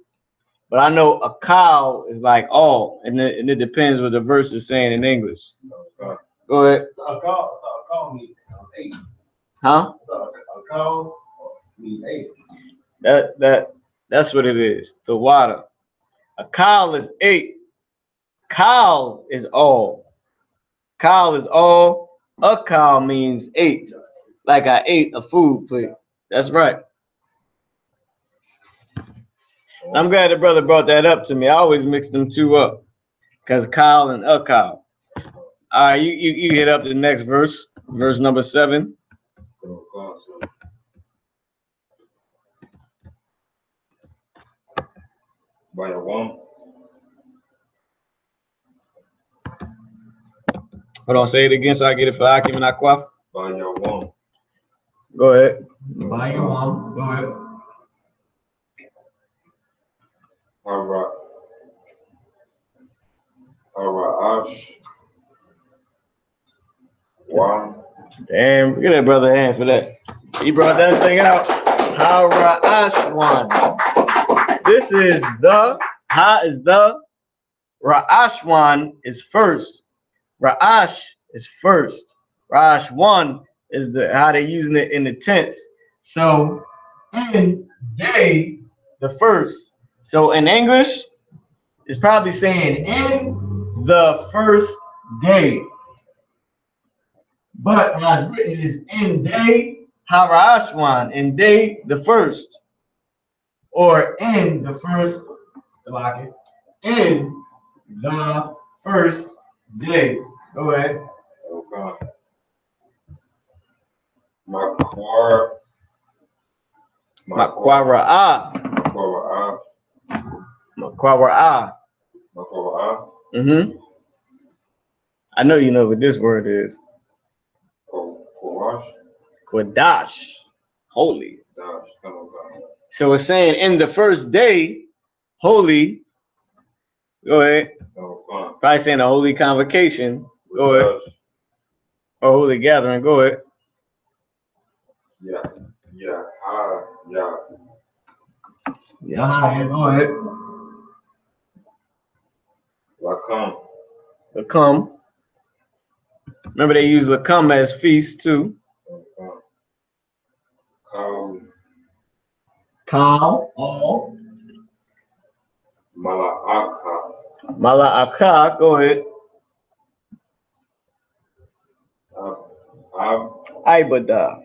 but I know a cow is like all, and it depends what the verse is saying in English. Go ahead. A cow means 8. Huh? A cow means 8. That's what it is. The water. A cow is 8. Cow is all. Cow is all. A cow means 8. Like I ate a food plate. That's right. I'm glad the brother brought that up to me. I always mix them two up. Because cow and a cow. All right, you hit up the next verse. Verse number 7. By a one. Hold on, say it again so I get it for Akim and Aquaf. By your one. Go ahead. By your one. Go ahead. Ash. One. Damn, get that brother hand for that. He brought that thing out. Lashawan. This is the, ha is the, Lashawan is first. Ra'ash is first. Lashawan is how they're using it in the tense. So in day, the first. So in English, it's probably saying in the first day. But how it's written is in day Harashwan, in day the first. Or in the first, in the first day. Go ahead. Okay. Makwara'a. Makwara'a. I know you know what this word is. Qadash. Holy. So it's saying in the first day, holy. Go ahead. Probably saying a holy convocation. Go ahead. Or holy gathering. Go ahead. Yeah. Go ahead. Lakam. Remember they use Lakam as feast too. Cow. Oh. Mala'aka. Go ahead. Ibada.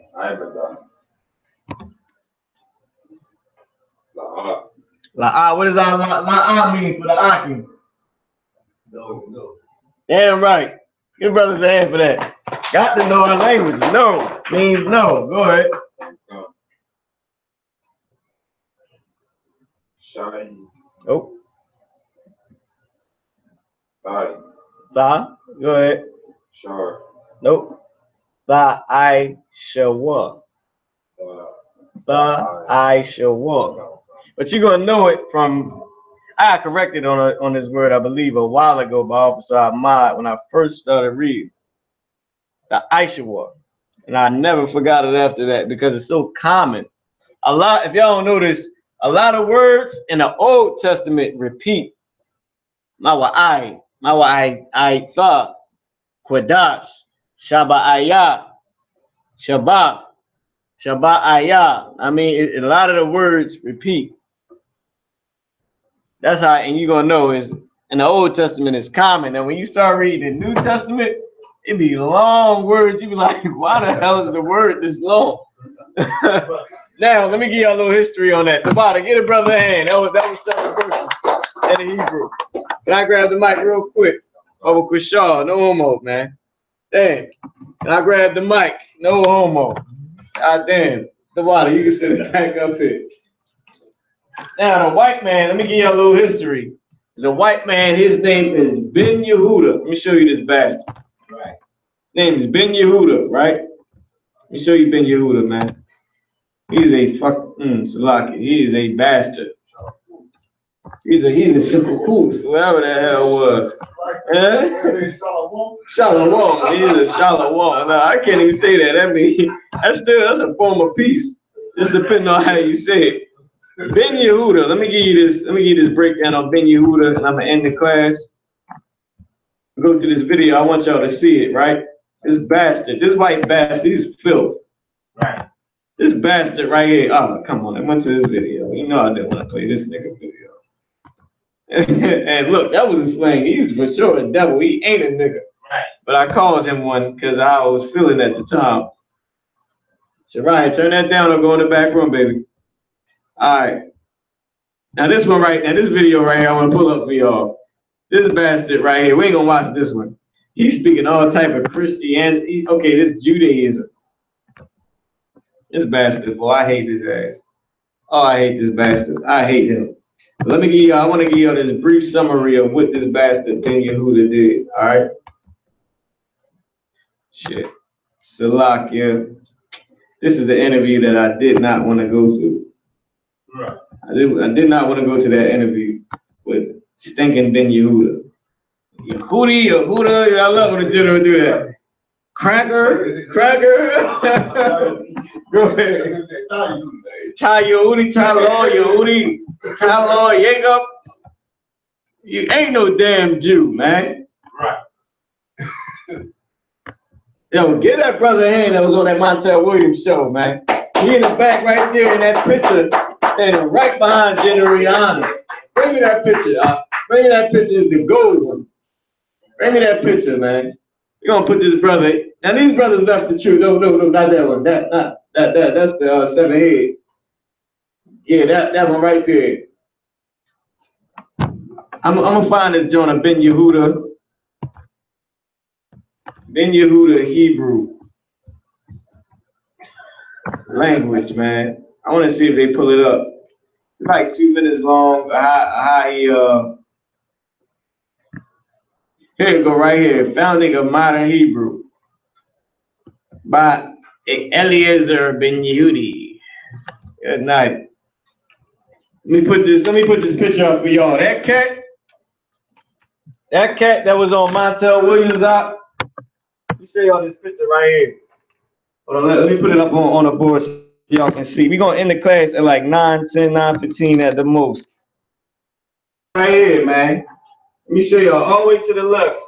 La'a. What does that la'a mean for the Aki? No. Damn right. Give brothers a hand for that. Got to know our language. No means no. Go ahead. Oh. Tha. Go ahead. Sure. Nope. Tha I.S.H.A.W.A. Tha I.S.H.A.W.A. But you're gonna know it from. I corrected on this word, I believe, a while ago by Officer Ahmad when I first started reading. The I.S.H.A.W.A. And I never forgot it after that because it's so common. A lot, if y'all don't notice, a lot of words in the Old Testament repeat. Mawa'ai, Tha, Qadash, Shaba'aya, Shaba'aya. I mean, a lot of the words repeat. That's how, and you're gonna know is in the Old Testament is common. And when you start reading the New Testament, it be long words. You be like, why the hell is the word this long? Now, let me give y'all a little history on that. Tabata, get a brother a hand. That was 7 verses in the Hebrew. Can I grab the mic real quick? Over Kushal, no homo, man. Damn. Can I grab the mic? No homo. God damn. Tabata, you can sit it back up here. Now, the white man, let me give you a little history. There's a white man, his name is Ben Yehuda. Let me show you this bastard. Right. His name is Ben Yehuda, right? Let me show you Ben Yehuda, man. He's a Salaki. He is a bastard. He's a Shukukuf, whoever the hell was. Shalom. He's a Shalom. No, I can't even say that. I mean, that's a form of peace. Just depending on how you say it. Ben Yehuda, let me give you this breakdown on Ben Yehuda, and I'm gonna end the class. Go to this video. I want y'all to see it, right? This bastard, this white bastard, he's filth. Right. This bastard right here. Oh, come on, I went to this video. You know I didn't want to play this nigga video. And look, that was a slang. He's for sure a devil. He ain't a nigga. Right. But I called him one because I was feeling at the time. Shariah, turn that down or go in the back room, baby. All right. Now this one right now, this video right here, I want to pull up for y'all. This bastard right here, we ain't gonna watch this one. He's speaking all type of Christianity. Okay, this Judaism. This bastard, boy, I hate this ass. Oh, I hate this bastard. I hate him. But let me give you, I want to give you this brief summary of what this bastard Ben Yehuda did. All right. Shit. Salakia. This is the interview that I did not want to go to. Right. I did not want to go to that interview with stinking Ben Yehuda. Yehuda, I love when the general do that. Cracker. Go ahead. Ty Yehudi, Tyler, Yehudi, Tyler, Jacob. You ain't no damn Jew, man. Right. Yo, get that brother a hand that was on that Montel Williams show, man. He in the back right there in that picture, and right behind Gen.YAHANNA. Bring me that picture. Bring me that picture, is the gold one. Bring me that picture, man. We're gonna put this brother. Now these brothers left the truth. No, not that one. That's the 7 heads. Yeah, that one right there. I'm gonna find this joint of Ben Yehuda. Ben Yehuda Hebrew language, man. I want to see if they pull it up. It's like 2 minutes long. How he here you go right here. Founding of modern Hebrew by Eliezer Ben Yehudi. Good night. Let me put this picture up for y'all. That cat that was on Montel Williams out. Let me show y'all this picture right here. Hold on, let me put it up on the board so y'all can see. We're gonna end the class at like 9:10, 9:15 at the most. Right here, man. Let me show y'all all the way to the left.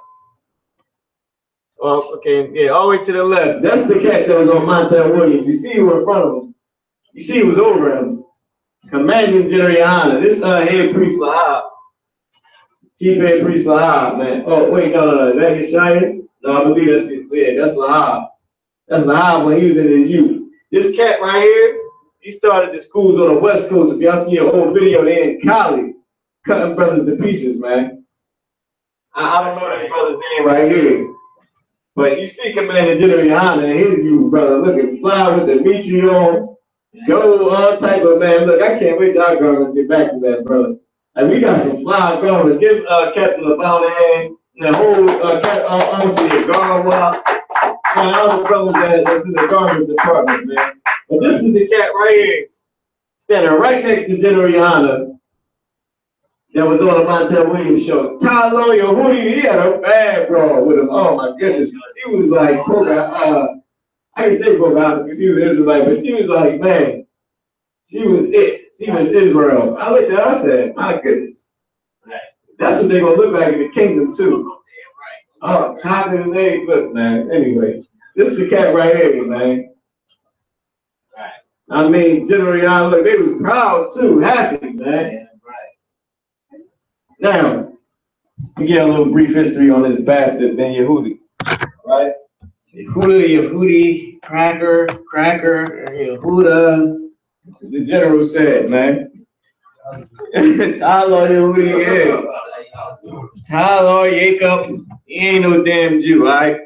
Oh, okay, yeah, all the way to the left. That's the cat that was on Montel Williams. You see who in front of him. You see who's over him. Commanding Gen.YAHANNA. This head priest Lahab. Chief head priest Lahab, man. Oh, wait, no. Is that Yeshaya? No, I believe that's it. Yeah, that's Lahab. That's Lahab when he was in his youth. This cat right here, he started the schools on the West Coast. If y'all see a whole video, they in Cali, cutting brothers to pieces, man. I don't know this brother's name right here. But you see Commander Gen.YAHANNA and his youth, brother, looking fly with the Mitri on. Go, all type of, man. Look, I can't wait till our garments get back to that, brother. And we got some fly garments. Give Captain LeBron a hand. The whole, honestly, a garment walk. Man, all the brothers that's in the garment department, man. But this is the cat right here, standing right next to Gen.YAHANNA that was on the Montel Williams show. Tyler Yehudi, he had a bad brawl with him. Oh my goodness. He was like, I can say Pocahontas because she was Israelite, but she was like, man, she was it. She was Israel. I looked at her, I said, my goodness. That's what they're going to look like in the kingdom, too. Oh, top of the day. Look, man, anyway, this is the cat right here, man. I mean, Gen.YAHANNA, look, they was proud, too, happy, man. Now, we get a little brief history on this bastard, Ben Yehudi, right? Yehudi, cracker, Yehuda. The general said, man. Tyler Yehudi, yeah. Tyler Jacob, he ain't no damn Jew, all right?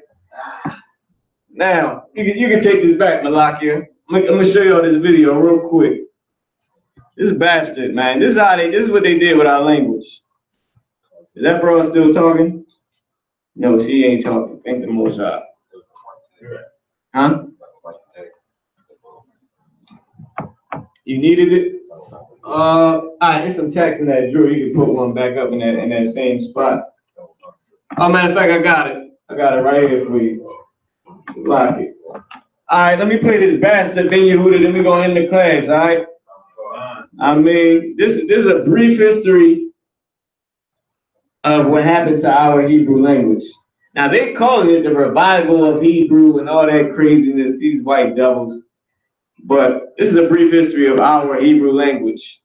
Now, you can take this back, Malakia. I'm gonna show y'all this video real quick. This bastard, man. This is what they did with our language. Is that bro still talking? No, she ain't talking. Thank the Most High. Huh? You needed it? All right, there's some text in that drawer. You can put one back up in that same spot. Oh, matter of fact, I got it. I got it right here for you. Lock it. All right, let me play this bastard Ben Yehuda, then we're going to end the class, all right? I mean, this is a brief history of what happened to our Hebrew language. Now, they call it the revival of Hebrew and all that craziness, these white devils. But this is a brief history of our Hebrew language.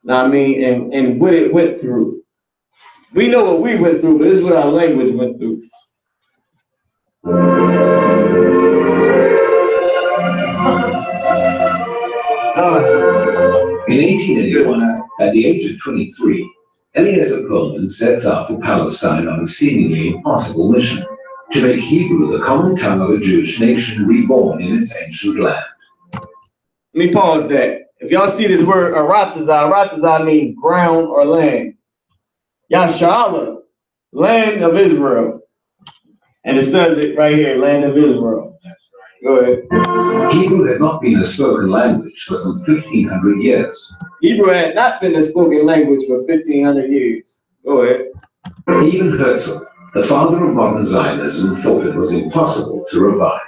I mean, and what it went through. We know what we went through, but this is what our language went through. In 1881, at the age of 23, I.S.U.P. sets out for Palestine on a seemingly impossible mission to make Hebrew the common tongue of a Jewish nation reborn in its ancient land. Let me pause that. If y'all see this word Aratazah means ground or land. Yashala, land of Israel. And it says it right here, land of Israel. Go ahead. Hebrew had not been a spoken language for some 1,500 years. Hebrew had not been a spoken language for 1,500 years. Go ahead. Even Herzl, the father of modern Zionism, thought it was impossible to revive.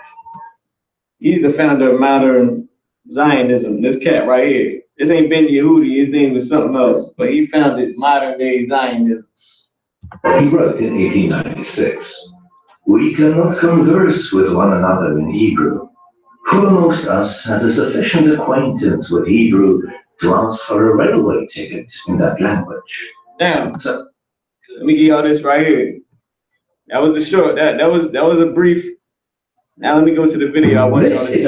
He's the founder of modern Zionism, this cat right here. This ain't Ben Yehudi, his name was something else, but he founded modern day Zionism. He wrote in 1896, "We cannot converse with one another in Hebrew. Who amongst us has a sufficient acquaintance with Hebrew to ask for a railway ticket in that language?" Now, So, let me give y'all this right here. That was the short, that was a brief. Now let me go to the video I want y'all to see.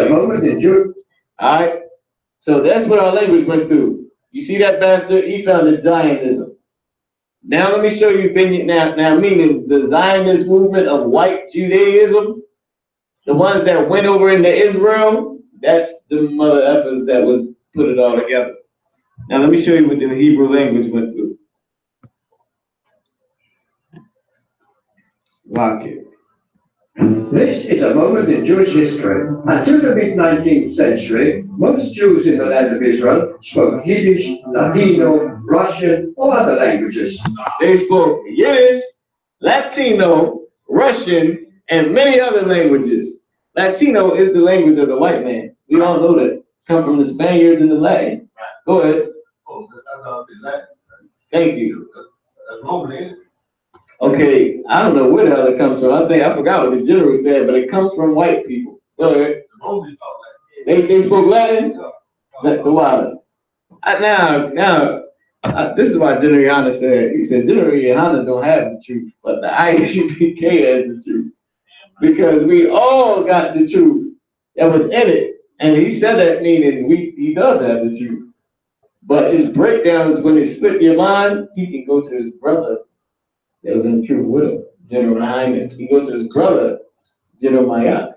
Alright? So that's what our language went through. You see that bastard? He founded Zionism. Now let me show you now meaning the Zionist movement of white Judaism, the ones that went over into Israel, that's the mother effers that was put it all together. Now let me show you what the Hebrew language went through. Wow, kid. This is a moment in Jewish history. Until the mid-19th century, most Jews in the land of Israel spoke Yiddish, Ladino, Russian, or other languages. They spoke Yiddish, Latino, Russian, and many other languages. Latino is the language of the white man. We all know that. It's come from the Spaniards and the Latin. Go ahead. Oh, I thought I said Latin. Thank you. That's Roman, ain't it? Okay, I don't know where the hell it comes from. I forgot what the general said, but it comes from white people. Go ahead. The Romans talk Latin. They spoke Latin? Yeah. The wild. This is why General Yohanna said, he said, General Yohanna don't have the truth, but the I.S.U.P.K has the truth. Because we all got the truth that was in it. And he said that meaning he does have the truth. But his breakdowns, when it slipped your mind, he can go to his brother that was in the truth with him, General Hyman. He goes to his brother, General Mayat,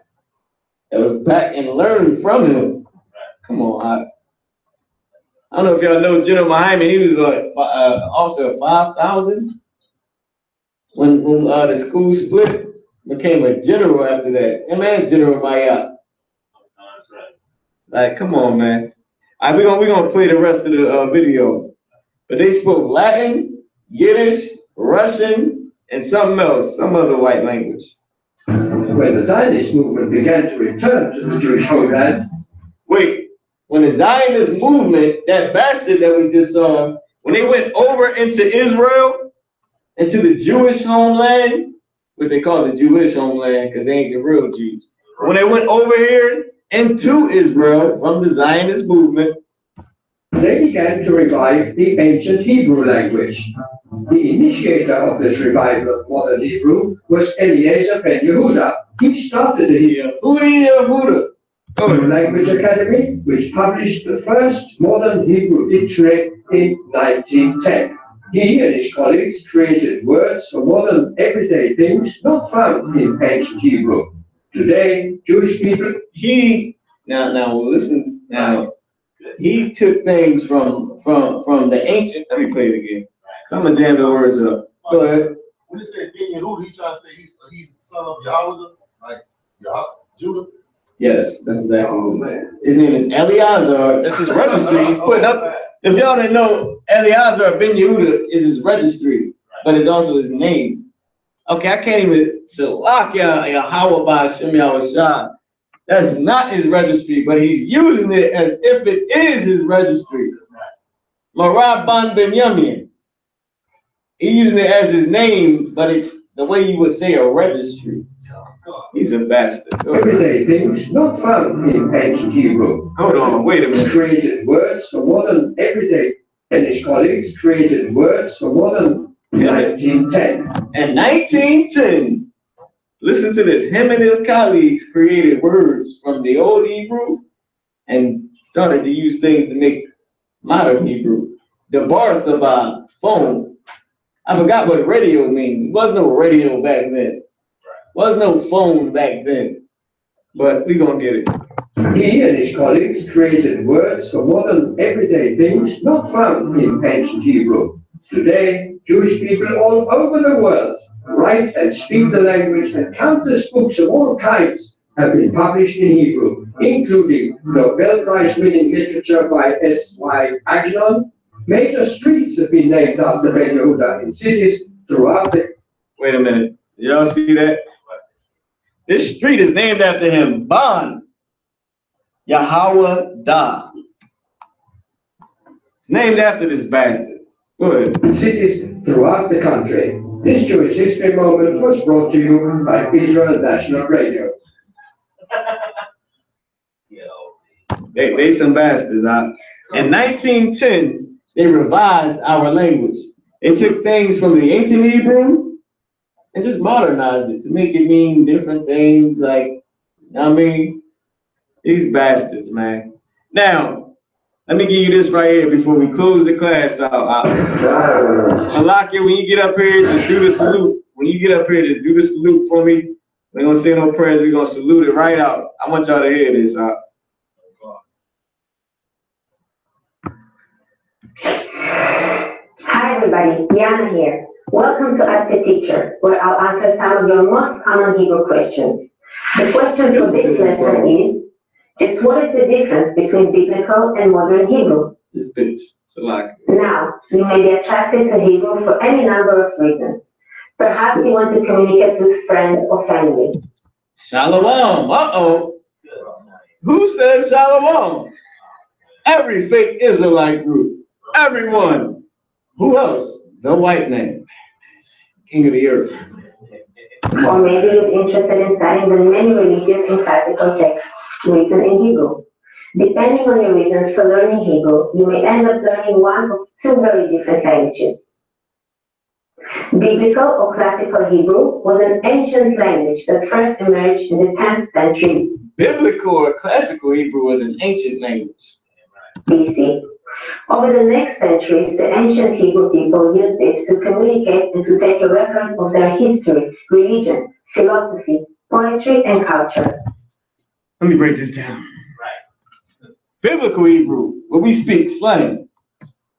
that was back and learned from him. Come on, I don't know if y'all know General Hyman. He was also 5,000 when the school split. Became a general after that. And man, General Mayat. Like, come on, man. All right, we're gonna play the rest of the video. But they spoke Latin, Yiddish, Russian, and something else, some other white language. When the Zionist movement began to return to the Jewish homeland. Wait, when the Zionist movement, that bastard that we just saw, when they went over into Israel, into the Jewish homeland, which they call the Jewish homeland because they ain't the real Jews. When they went over here into Israel from the Zionist movement, they began to revive the ancient Hebrew language. The initiator of this revival of modern Hebrew was Eliezer ben Yehuda. He started the Hebrew Language Academy, which published the first modern Hebrew dictionary in 1910. He and his colleagues created words for modern everyday things not found in ancient Hebrew. Today, Jewish people... He took things from the ancient... Let me play it again. I'm going to jam the words up. Go ahead. When he said Ben Yehuda, he trying to say he's the son of Yahweh, like Judah? Yes, that's exactly what it is. His name is Eleazar. That's his registry. He's putting up. If y'all didn't know, Eleazar ben Yehuda is his registry, but it's also his name. Okay, I can't even Yahweh by Hashem Yahushua. That's not his registry, but he's using it as if it is his registry. Marab ban Benyamin. He's using it as his name, but it's the way you would say a registry. He's a bastard. Everyday things not found in ancient Hebrew. Hold on, wait a minute. Created words for modern everyday, and his colleagues created words for modern 1910. In 1910, listen to this. Him and his colleagues created words from the old Hebrew and started to use things to make modern Hebrew. The birth of a phone. I forgot what radio means. There was no radio back then. Was no phone back then, but we're gonna get it. He and his colleagues created words for modern everyday things not found in ancient Hebrew. Today, Jewish people all over the world write and speak the language, and countless books of all kinds have been published in Hebrew, including Nobel Prize-winning literature by S.Y.PE. Major streets have been named after Ben Yehuda in cities throughout the... Wait a minute. Y'all see that? This street is named after him. Ban. Yahweh Da. It's named after this bastard. Go ahead. In cities throughout the country. This Jewish history moment was brought to you by Israel National Radio. They some bastards. In 1910, they revised our language. They took things from the ancient Hebrew and just modernized it to make it mean different things. Like, I mean, these bastards, man. Now, let me give you this right here before we close the class out. Malakia, when you get up here, just do the salute. When you get up here, just do the salute for me. We ain't gonna say no prayers. We're gonna salute it right out. I want y'all to hear this. Hi everybody, Yana here. Welcome to Ask a Teacher, where I'll answer some of your most common Hebrew questions. The question for this lesson is, just what is the difference between biblical and modern Hebrew? This bitch, Salak. Now, you may be attracted to Hebrew for any number of reasons. Perhaps you want to communicate with friends or family. Shalom. Uh-oh. Who said shalom? Every fake Israelite group. Everyone. Who else? The white man. King of the earth. Or maybe you're interested in studying the many religious and classical texts written in Hebrew. Depending on your reasons for learning Hebrew, you may end up learning one of two very different languages. Biblical or classical Hebrew was an ancient language that first emerged in the 10th century. Biblical or classical Hebrew was an ancient language. BC. Over the next centuries, the ancient Hebrew people used it to communicate and to take a record of their history, religion, philosophy, poetry, and culture. Let me break this down. Biblical Hebrew, what we speak, slang.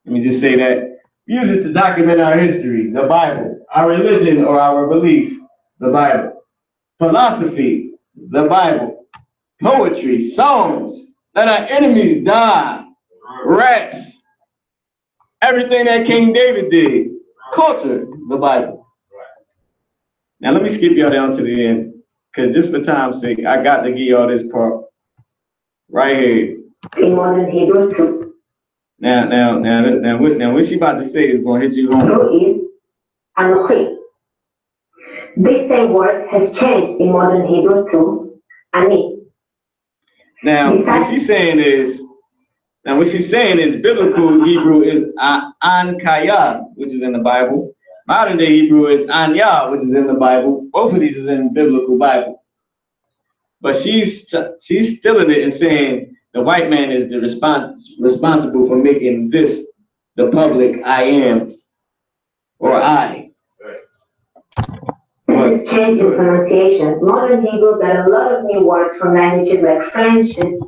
Let me just say that. We use it to document our history, the Bible, our religion or our belief, the Bible. Philosophy, the Bible. Poetry, songs, let our enemies die. Rats, everything that King David did. Culture, the Bible. Now let me skip y'all down to the end, because just for time's sake, I got to give y'all this part right here. In modern Hebrew too. Now, what she about to say is going to hit you home. Hebrew is Anochi. This same word has changed in modern Hebrew to Ani. Now, what she's saying is biblical Hebrew is Ankaya, which is in the Bible. Modern day Hebrew is Anya, which is in the Bible. Both of these is in biblical Bible. But she's stealing it and saying the white man is the responsible for making this the public I am or I. This change in pronunciation. Modern Hebrew got a lot of new words from languages like French and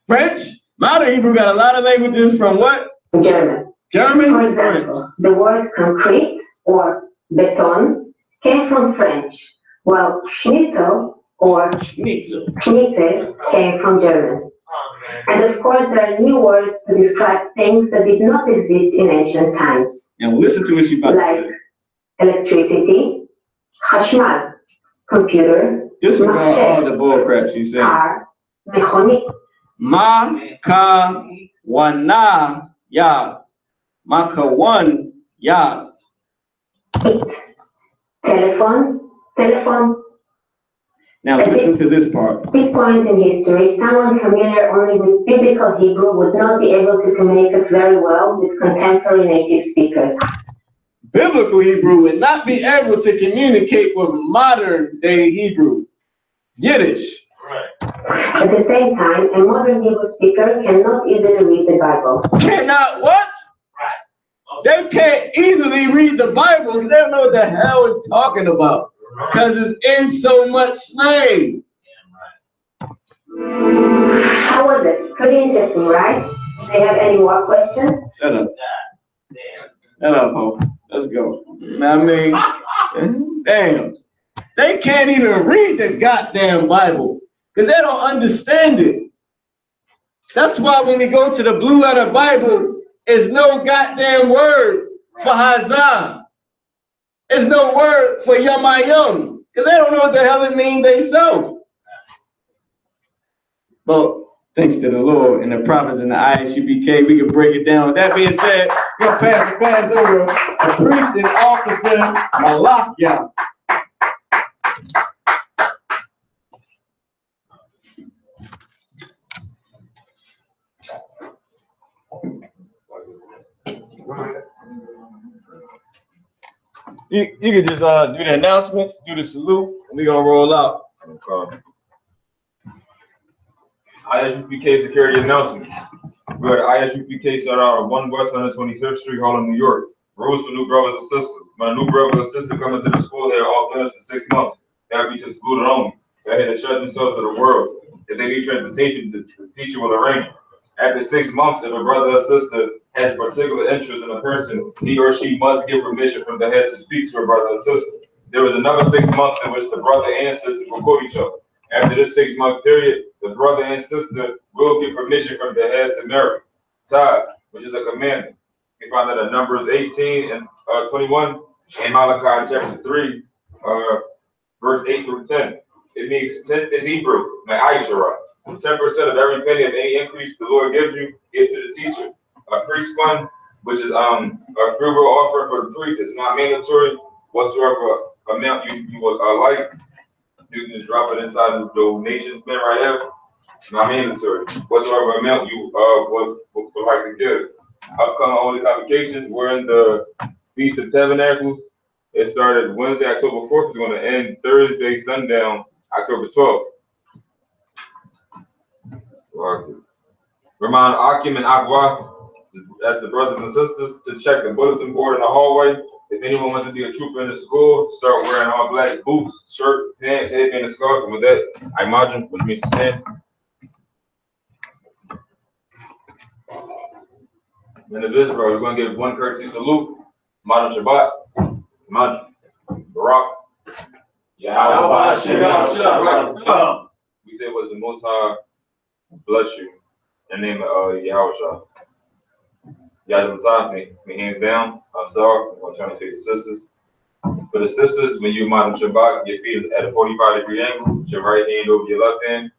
French? Modern Hebrew got a lot of languages from what? German. German? For example, the word concrete or beton came from French, while schnitzel or schnitzel came from German. And of course, there are new words to describe things that did not exist in ancient times. And listen to what she's about to say. Electricity, chashmal, computer, disregard all the bull crap she said. Car, mechonit. Ma ka wana ya. Ma ka one ya. Telephone. Now listen to this part. At this point in history, someone familiar only with biblical Hebrew would not be able to communicate very well with contemporary native speakers. Biblical Hebrew would not be able to communicate with modern day Hebrew. Yiddish. At the same time, a modern Hebrew speaker cannot easily read the Bible. Cannot what? They can't easily read the Bible because they don't know what the hell it's talking about. Because it's in so much slang. How was it? Pretty interesting, right? Do they have any more questions? Shut up. Shut up, Ho. Let's go. You know what I mean? Damn. They can't even read the goddamn Bible because they don't understand it. That's why when we go to the blue letter Bible, there's no goddamn word for Hazah. There's no word for Yamayim because they don't know what the hell it means themselves. But Thanks to the Lord and the prophets and the I.S.U.P.K, we can break it down. With that being said, we're going to pass the class over to priest and officer Malakia. You can just do the announcements, do the salute, and we're going to roll out. Okay. I.S.U.P.K security announcement. We are the I.S.U.P.K started out at 1 West 125th Street, Harlem, New York. Rules for new brothers and sisters. When a new brother or sister comes into the school, they are off limits for 6 months. They have to be just saluted only. They have to shut themselves to the world. If they need transportation, the teacher will arrange it. After 6 months, if a brother or sister has a particular interest in a person, he or she must give permission from the head to speak to a brother or sister. There is another 6 months in which the brother and sister will quote each other. After this 6 month period, the brother and sister will get permission from the head to marry. Ties, which is a commandment. We find that in Numbers 18 and 21 and Malachi chapter 3, verse 8 through 10. It means tenth in Hebrew, Ma'aishara. 10% of every penny of any increase the Lord gives you, give to the teacher. A priest fund, which is a frugal offering for the priest, is not mandatory. Whatsoever amount you would like, you can just drop it inside this donation bin right here. Not mandatory. Whatsoever amount you would like to give. Upcoming holy convocations, we're in the Feast of Tabernacles. It started Wednesday, October 4th. It's going to end Thursday, sundown, October 12th. Remind Akim and Akwa, as the brothers and sisters, to check the bulletin board in the hallway. If anyone wants to be a trooper in the school, start wearing all black boots, shirt, pants, headband, and scarf. And with that, I imagine, which means stand. Men of Israel, we're going to give one courtesy salute. Madam Shabbat. Madam Barak. Yahweh Shabbat. We say what the Most High bless you. In the name of Yahweh Shah. Y'all time, me hands down. I'm sorry. I'm trying to take the sisters. For the sisters, when you Madam Shabbat, your feet at a 45-degree angle. Your right hand over your left hand.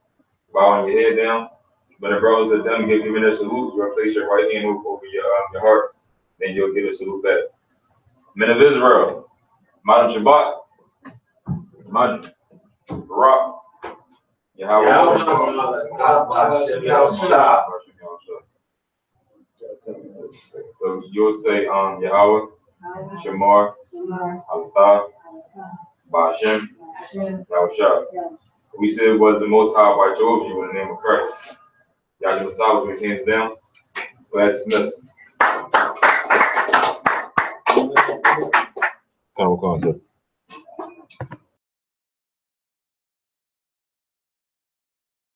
Bowing your head down. When the brothers are done giving you a salute, you'll place your right hand over your heart. Then you'll get a salute back. Men of Israel, Madam Shabbat, Madam Barak, Yahweh. So you'll say Yahweh, Shamar, Al-Tah, Ba'ashem, Yahushua. We said was the Most High by Jehovah you in the name of Christ. Y'all give a time with your hands down. Class dismissed. Come on,